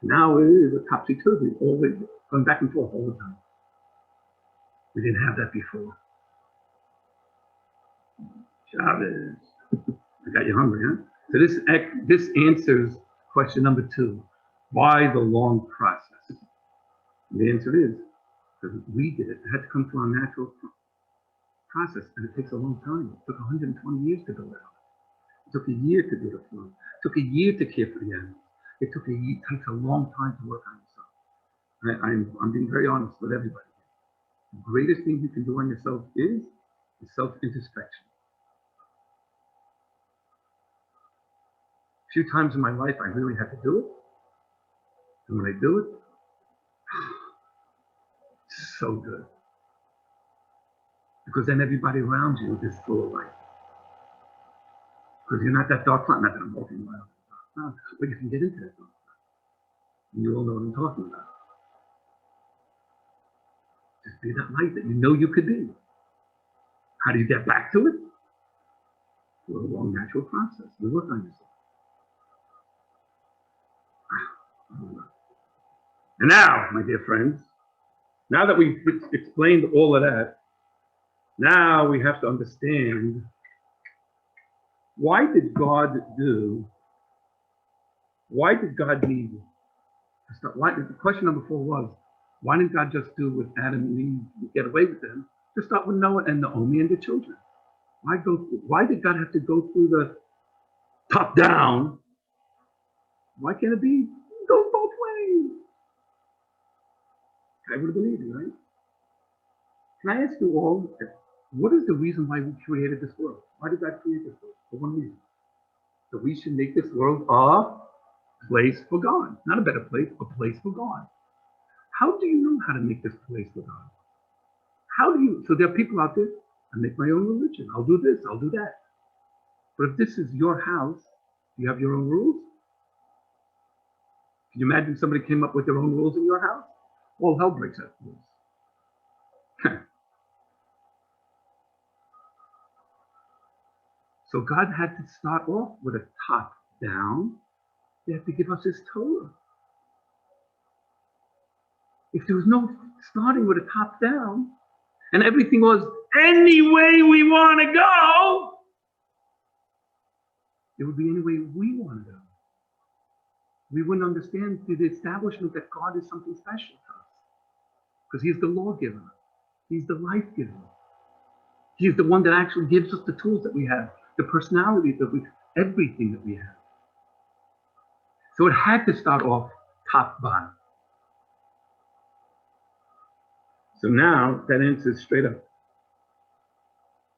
Now it is a topsy-turvy, always going back and forth all the time. We didn't have that before. Shabbos. I got you hungry, huh? So this answers question number 2. Why the long process? And the answer is because we did it. It had to come through our natural process, and it takes a long time. It took 120 years to build it out. It took a year to do the flood. It took a year to care for the animals. It takes a long time to work on yourself. I'm being very honest with everybody. The greatest thing you can do on yourself is self-introspection. A few times in my life, I really had to do it. And when I do it, it's so good. Because then everybody around you is full of light. Because you're not that dark cloud, not that I'm walking around. No, but you can get into that dark cloud. And you all know what I'm talking about. Just be that light that you know you could be. How do you get back to it? Through a long natural process. You work on yourself. And now, my dear friends, now that we've explained all of that, now we have to understand, why did God need to start? The question number 4 was, why didn't God just do with Adam and Eve, get away with them? Just start with Noah and Naomi and the children. Why did God have to go through the top down? Why can't it be go both ways? That would have been easy, right? Can I ask you all, what is the reason why we created this world? Why did God create this world? For one reason. That we should make this world a place for God. Not a better place, a place for God. How do you know how to make this place for God? So there are people out there, I make my own religion. I'll do this, I'll do that. But if this is your house, you have your own rules. Can you imagine somebody came up with their own rules in your house? All hell breaks out loose. So God had to start off with a top down. He had to give us his Torah. If there was no starting with a top down, and everything was any way we want to go, it would be any way we want to go. We wouldn't understand the establishment that God is something special to us. Because he's the lawgiver. He's the life giver. He's the one that actually gives us the tools that we have, the personality that we, everything that we have. So it had to start off top bottom. So now that answers straight up.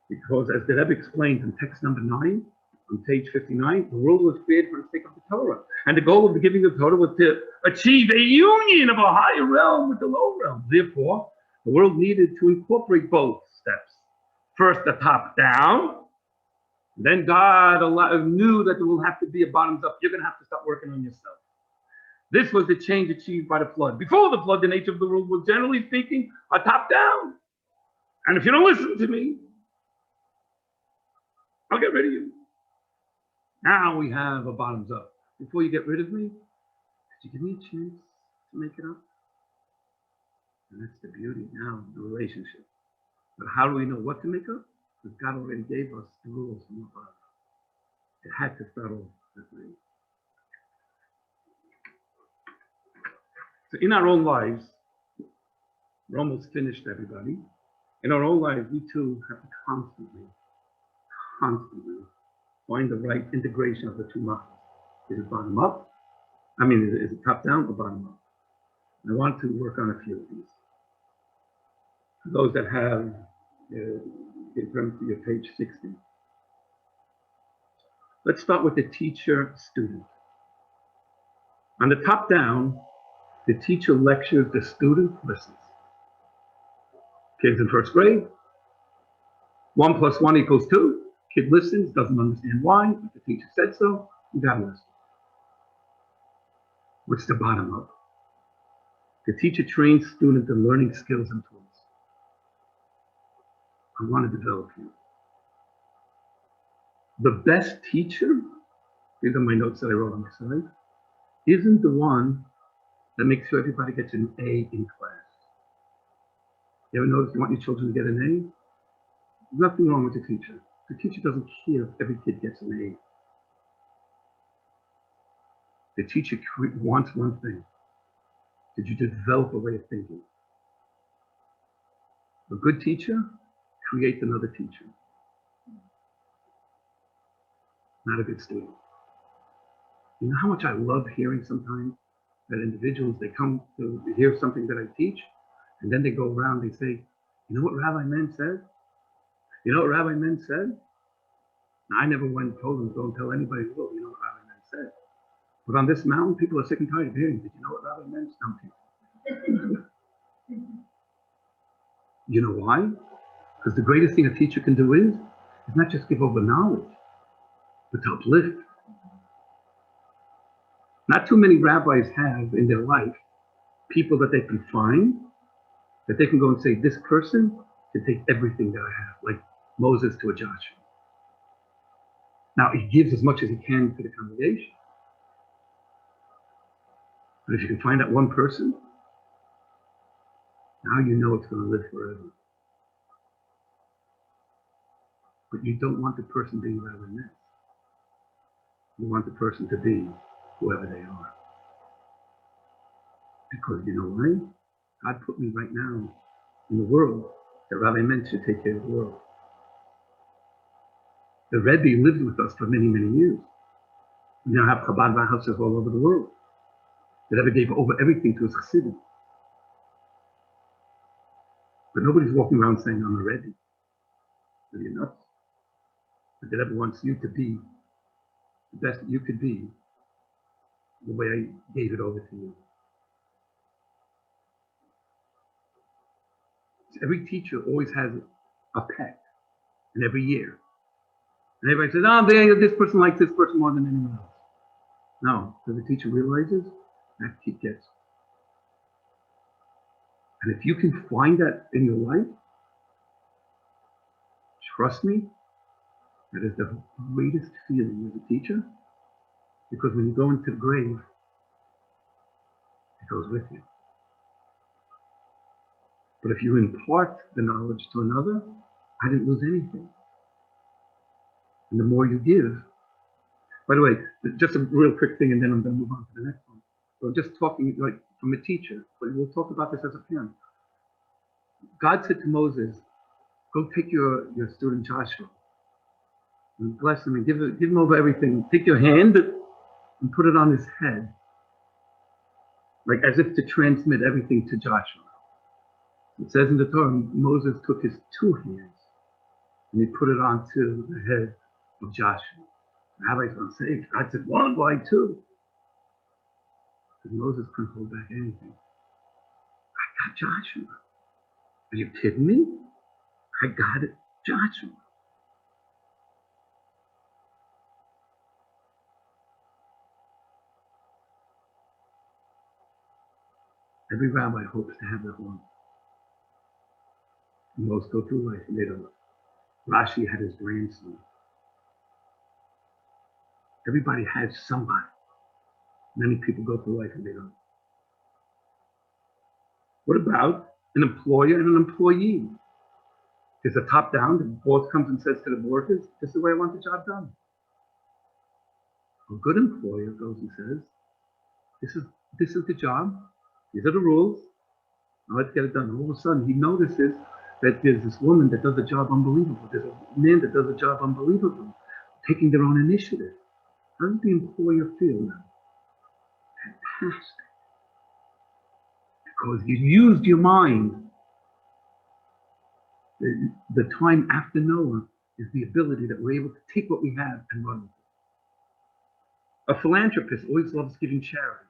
Because as the Rebbe explained in text number 9, on page 59, the world was created for the sake of the Torah. And the goal of the giving of the Torah was to achieve a union of a higher realm with the low realm. Therefore, the world needed to incorporate both steps. First, the top down. Then God knew that there will have to be a bottoms up. You're going to have to start working on yourself. This was the change achieved by the flood. Before the flood, the nature of the world was, generally speaking, a top down. And if you don't listen to me, I'll get rid of you. Now we have a bottoms up. Before you get rid of me, could you give me a chance to make it up? And that's the beauty now of the relationship. But how do we know what to make up? Because God already gave us the rules from above. It had to start off that way. So in our own lives, we're almost finished, everybody. In our own lives, we too have to constantly find the right integration of the two models. Is it bottom up? I mean, is it top down or bottom up? And I want to work on a few of these. For those that have, in terms of your page 60. Let's start with the teacher-student. On the top down, the teacher lectures, the student listens. Kids in first grade, 1 + 1 = 2. Kid listens, doesn't understand why, but the teacher said so, you gotta listen. What's the bottom up? The teacher trains students in learning skills and tools. I want to develop you. The best teacher, these are my notes that I wrote on my side, isn't the one that makes sure everybody gets an A in class. You ever notice you want your children to get an A? There's nothing wrong with the teacher. The teacher doesn't care if every kid gets an A. The teacher wants one thing. Did you develop a way of thinking? A good teacher creates another teacher. Not a good student. You know how much I love hearing sometimes that individuals, they come to hear something that I teach, and then they go around, they say, you know what Rabbi Mentz said? You know what Rabbi Mentz said? Now, I never went and told them, don't tell anybody, oh, you know what Rabbi Mentz said. But on this mountain, people are sick and tired of hearing, did you know what Rabbi Mentz said? You know why? Because the greatest thing a teacher can do is not just give over knowledge, but to uplift. Not too many rabbis have in their life people that they can find, that they can go and say, this person can take everything that I have, like Moses to a Joshua. Now, he gives as much as he can to the congregation. But if you can find that one person, now you know it's going to live forever. But you don't want the person being Rabbi Mentz. You want the person to be whoever they are. Because you know why? God put me right now in the world that Rabbi Mentz should take care of the world. The Rebbe lived with us for many, many years. We now have Chabad houses all over the world. The Rebbe gave over everything to his Chassidim. But nobody's walking around saying, I'm a Rebbe. Are you nuts? But the Rebbe wants you to be the best that you could be the way I gave it over to you. So every teacher always has a pet, and every year. And everybody says, oh, this person likes this person more than anyone else. No, so the teacher realizes that kid gets. And if you can find that in your life, trust me, that is the greatest feeling as a teacher, because when you go into the grave, it goes with you. But if you impart the knowledge to another, I didn't lose anything. And the more you give, by the way, just a real quick thing, and then I'm going to move on to the next one. So just talking like from a teacher, but we'll talk about this as a parent. God said to Moses, go take your student Joshua and bless him and give him over everything. Take your hand and put it on his head, like as if to transmit everything to Joshua. It says in the Torah, Moses took his two hands and he put it onto the head of Joshua. The rabbis want to say, God said, one, why two? Because Moses couldn't hold back anything. I got Joshua. Are you kidding me? I got it, Joshua. Every rabbi hopes to have that one. Most go through life and they don't. Rashi had his grandson. Everybody has somebody. Many people go through life and they don't. What about an employer and an employee? There's a top down, the boss comes and says to the workers, this is the way I want the job done. A good employer goes and says, this is the job, these are the rules, now let's get it done. All of a sudden he notices that there's this woman that does the job unbelievable. There's a man that does the job unbelievable, taking their own initiative. How does the employer feel now? Fantastic. Because you used your mind. The time after Noah is the ability that we're able to take what we have and run with it. A philanthropist always loves giving charity.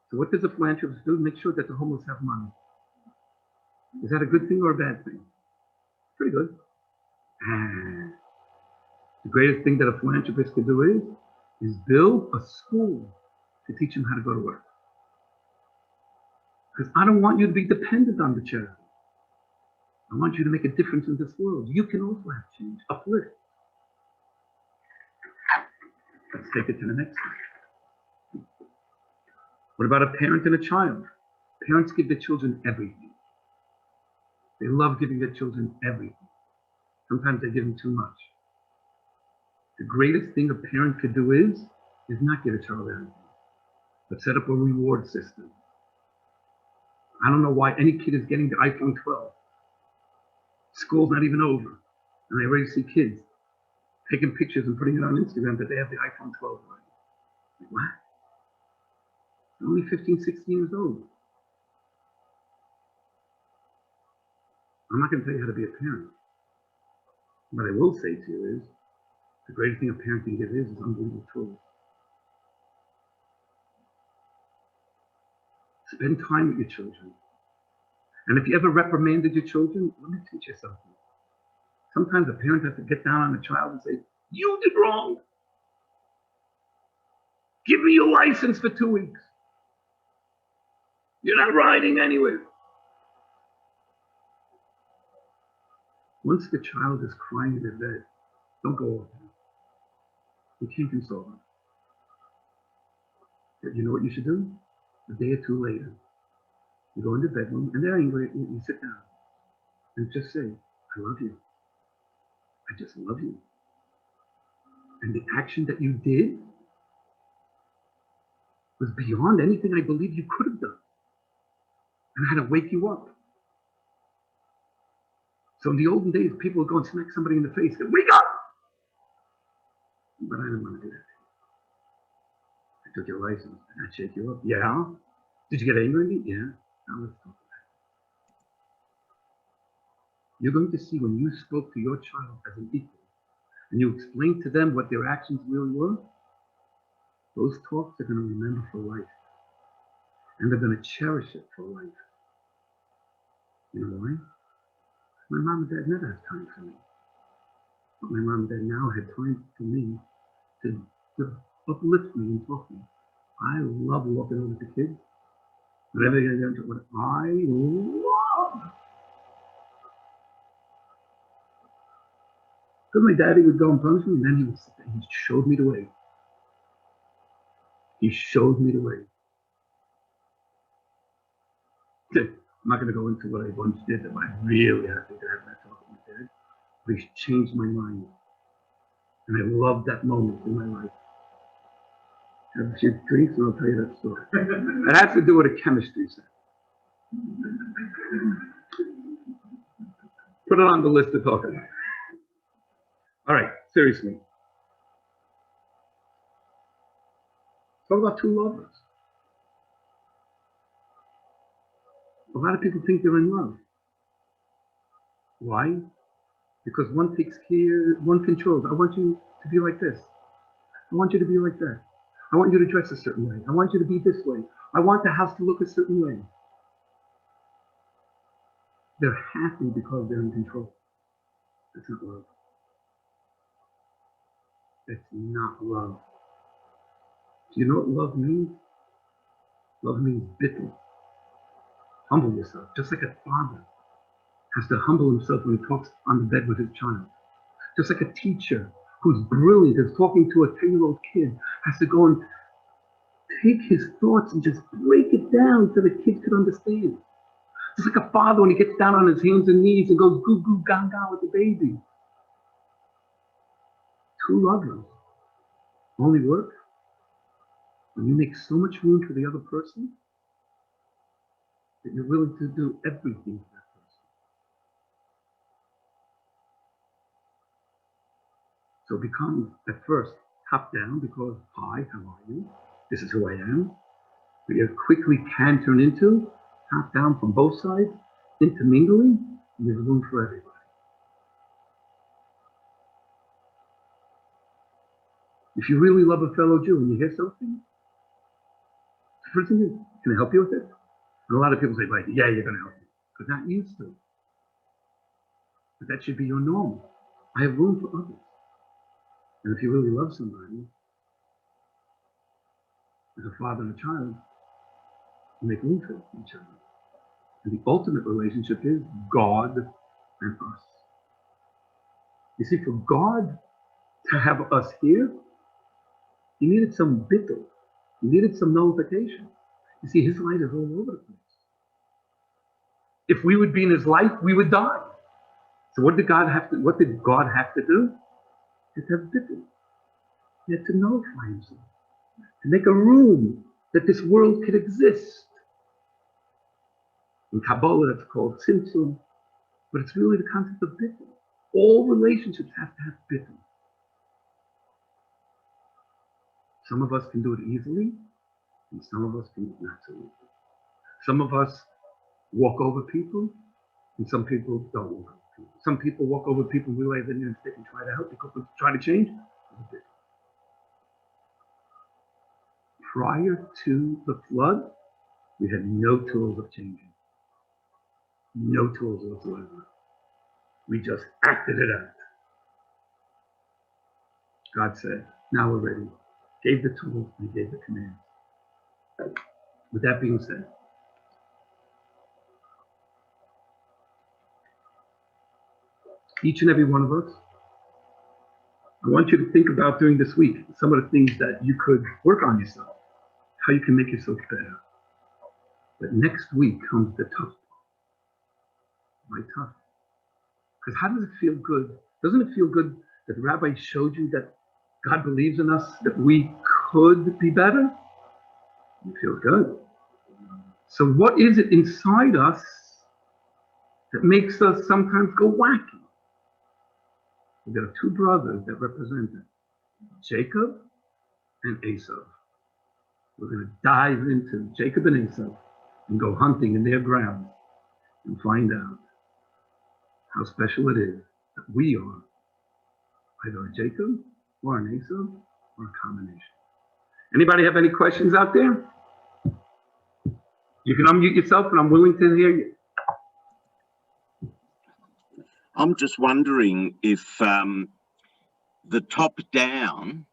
So what does a philanthropist do? Make sure that the homeless have money. Is that a good thing or a bad thing? Pretty good. The greatest thing that a philanthropist could do is build a school to teach them how to go to work. Because I don't want you to be dependent on the charity. I want you to make a difference in this world. You can also have change, uplift. Let's take it to the next one. What about a parent and a child? Parents give their children everything. They love giving their children everything. Sometimes they give them too much. The greatest thing a parent could do is not give a child anything, but set up a reward system. I don't know why any kid is getting the iPhone 12. School's not even over, and I already see kids taking pictures and putting it on Instagram that they have the iPhone 12 already. Like, what? They're only 15, 16 years old. I'm not going to tell you how to be a parent. What I will say to you is, the greatest thing a parent can give is unbelievable tools. Spend time with your children. And if you ever reprimanded your children, let me teach you something. Sometimes a parent has to get down on a child and say, you did wrong. Give me your license for 2 weeks. You're not riding anywhere. Once the child is crying in their bed, don't go over them. You can't console them. But you know what you should do? A day or two later, you go in the bedroom and they're angry, you sit down and just say, I love you. I just love you. And the action that you did was beyond anything I believe you could have done. And I had to wake you up. So in the olden days, people would go and smack somebody in the face and wake up! But I didn't want to do that. I took your license and I'd shake you up. Yeah? Did you get angry at me? Yeah. Now let's talk about it. You're going to see when you spoke to your child as an equal and you explained to them what their actions really were, those talks they're going to remember for life. And they're going to cherish it for life. You know why? My mom and dad never had time for me. But my mom and dad now had time for me to uplift me and talk to me. I love walking over to kids. Whatever they get into, what I love. Because my daddy would go and punish me, and then he would sit there, he showed me the way. He showed me the way. Okay, I'm not going to go into what I once did that I really had to have that talk with my dad. but he's changed my mind. And I love that moment in my life. Have a few drinks and I'll tell you that story. It has to do with a chemistry set. Put it on the list to talk about. All right, seriously. Talk about two lovers. A lot of people think they're in love. Why? Because one takes care, one controls. I want you to be like this. I want you to be like that. I want you to dress a certain way. I want you to be this way. I want the house to look a certain way. They're happy because they're in control. It's not love. It's not love. Do you know what love means? Love means bittul. Humble yourself, just like a father has to humble himself when he talks on the bed with his child. Just like a teacher who's brilliant is talking to a 10-year-old kid has to go and take his thoughts and just break it down so the kid could understand. Just like a father when he gets down on his hands and knees and goes goo goo gaga with the baby. Two lovers only work when you make so much room for the other person that you're willing to do everything for that person. So it becomes at first top down because, hi, how are you? This is who I am. But you quickly can turn into top down from both sides, intermingling, and there's room for everybody. If you really love a fellow Jew and you hear something, the first thing is, can I help you with it? And a lot of people say, like, yeah, you're going to help me. But not used to. But that should be your norm. I have room for others. And if you really love somebody, as a father and a child, you make room for each other. And the ultimate relationship is God and us. You see, for God to have us here, he needed some bittul. He needed some nullification. You see, his light is all over the place. If we would be in his light, we would die. So what did God have to do? He had to have bittul. He had to nullify himself. To make a room that this world could exist. In Kabbalah, it's called tzimtzum, but it's really the concept of bittul. All relationships have to have bittul. Some of us can do it easily, and some of us can not so easily. Some of us walk over people, and some people don't walk over people. Some people walk over people and realize they need to stick and try to help because we try to change. Prior to the flood, we had no tools of changing. No tools whatsoever. We just acted it out. God said, now we're ready. Gave the tools and gave the commands. With that being said, each and every one of us, I want you to think about during this week some of the things that you could work on yourself, how you can make yourself better. But next week comes the tough part. Why tough? Because how does it feel good? Doesn't it feel good that the rabbi showed you that God believes in us, that we could be better? It feels good. So what is it inside us that makes us sometimes go wacky? There are two brothers that represent it, Jacob and Esau. We're going to dive into Jacob and Esau and go hunting in their ground and find out how special it is that we are either a Jacob or an Esau or a combination. Anybody have any questions out there? You can unmute yourself and I'm willing to hear you. I'm just wondering if the top down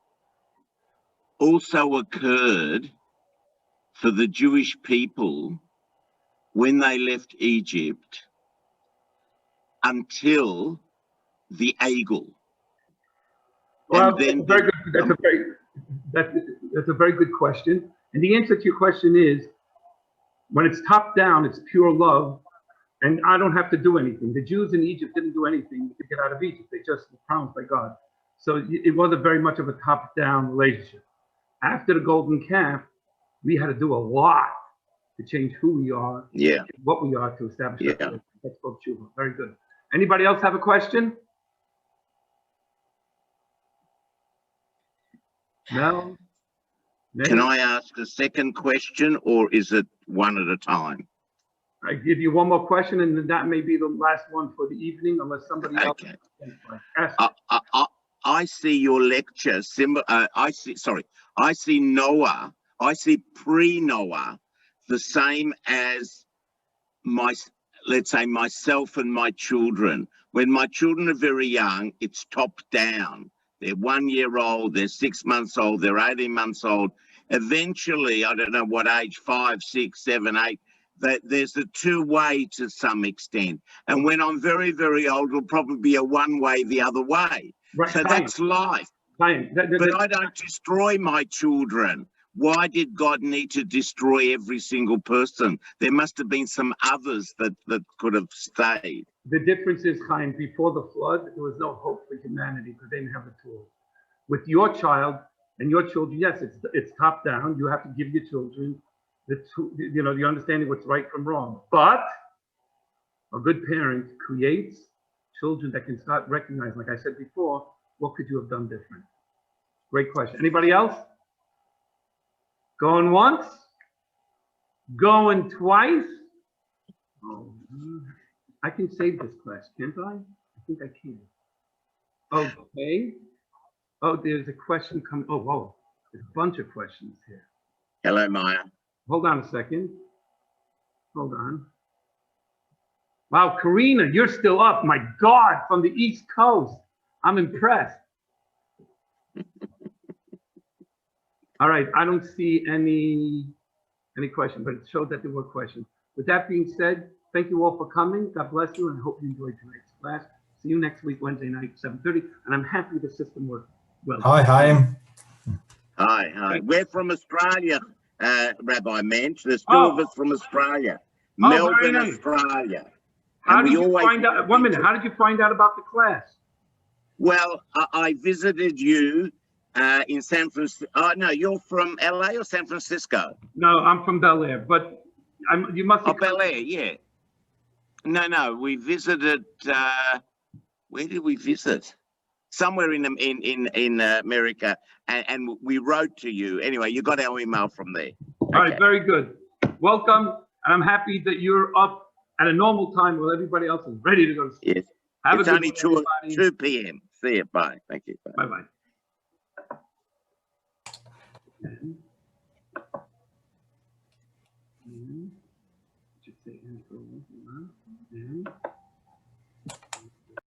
also occurred for the Jewish people when they left Egypt until the Egel. Well, that's a very good question. And the answer to your question is, when it's top down, it's pure love. And I don't have to do anything. The Jews in Egypt didn't do anything to get out of Egypt. They just were promised by God. So it wasn't very much of a top-down relationship. After the golden calf, we had to do a lot to change who we are, what we are, to establish our That's called tshuva. Very good. Anybody else have a question? No? Can I ask a second question, or is it one at a time? I give you one more question, and then that may be the last one for the evening, unless somebody else. I see your lecture. I see Noah. I see pre-Noah the same as let's say myself and my children. When my children are very young, it's top down. They're 1 year old, they're 6 months old, they're 18 months old. Eventually, I don't know what age, 5, 6, 7, 8, there's a two-way to some extent. And when I'm very, very old, it'll probably be a one-way the other way. Right, so that's life. But I don't destroy my children. Why did God need to destroy every single person? There must have been some others that could have stayed. The difference is, Chaim, before the flood, there was no hope for humanity because they didn't have the tools. With your child and your children, yes, it's top down. You have to give your children the understanding what's right from wrong. But a good parent creates children that can start recognizing, like I said before, what could you have done different? Great question. Anybody else? Going once? Going twice? Oh, I can save this class, can't I? I think I can. Okay. Oh, there's a question coming. Oh, whoa. There's a bunch of questions here. Hello, Maya. Hold on a second. Hold on. Wow, Karina, you're still up. My God, from the East Coast. I'm impressed. All right, I don't see any question, but it showed that there were questions. With that being said, thank you all for coming. God bless you, and I hope you enjoyed tonight's class. See you next week, Wednesday night, 7:30. And I'm happy the system worked well. Hi, Chaim. Hi. We're from Australia, Rabbi Mentz. There's two of us from Australia. Melbourne, nice. Australia. How did you find out? 1 minute. How did you find out about the class? Well, I visited you in San Francisco. No, you're from LA or San Francisco? No, I'm from Bel Air, but you must have. Bel Air, yeah. No, we visited. Where did we visit? Somewhere in America, and we wrote to you. Anyway, you got our email from there. All right, very good. Welcome, and I'm happy that you're up at a normal time while everybody else is ready to go to sleep. Yes. Have it's a good only 2 p.m. See you. Bye. Thank you. Bye bye. Should say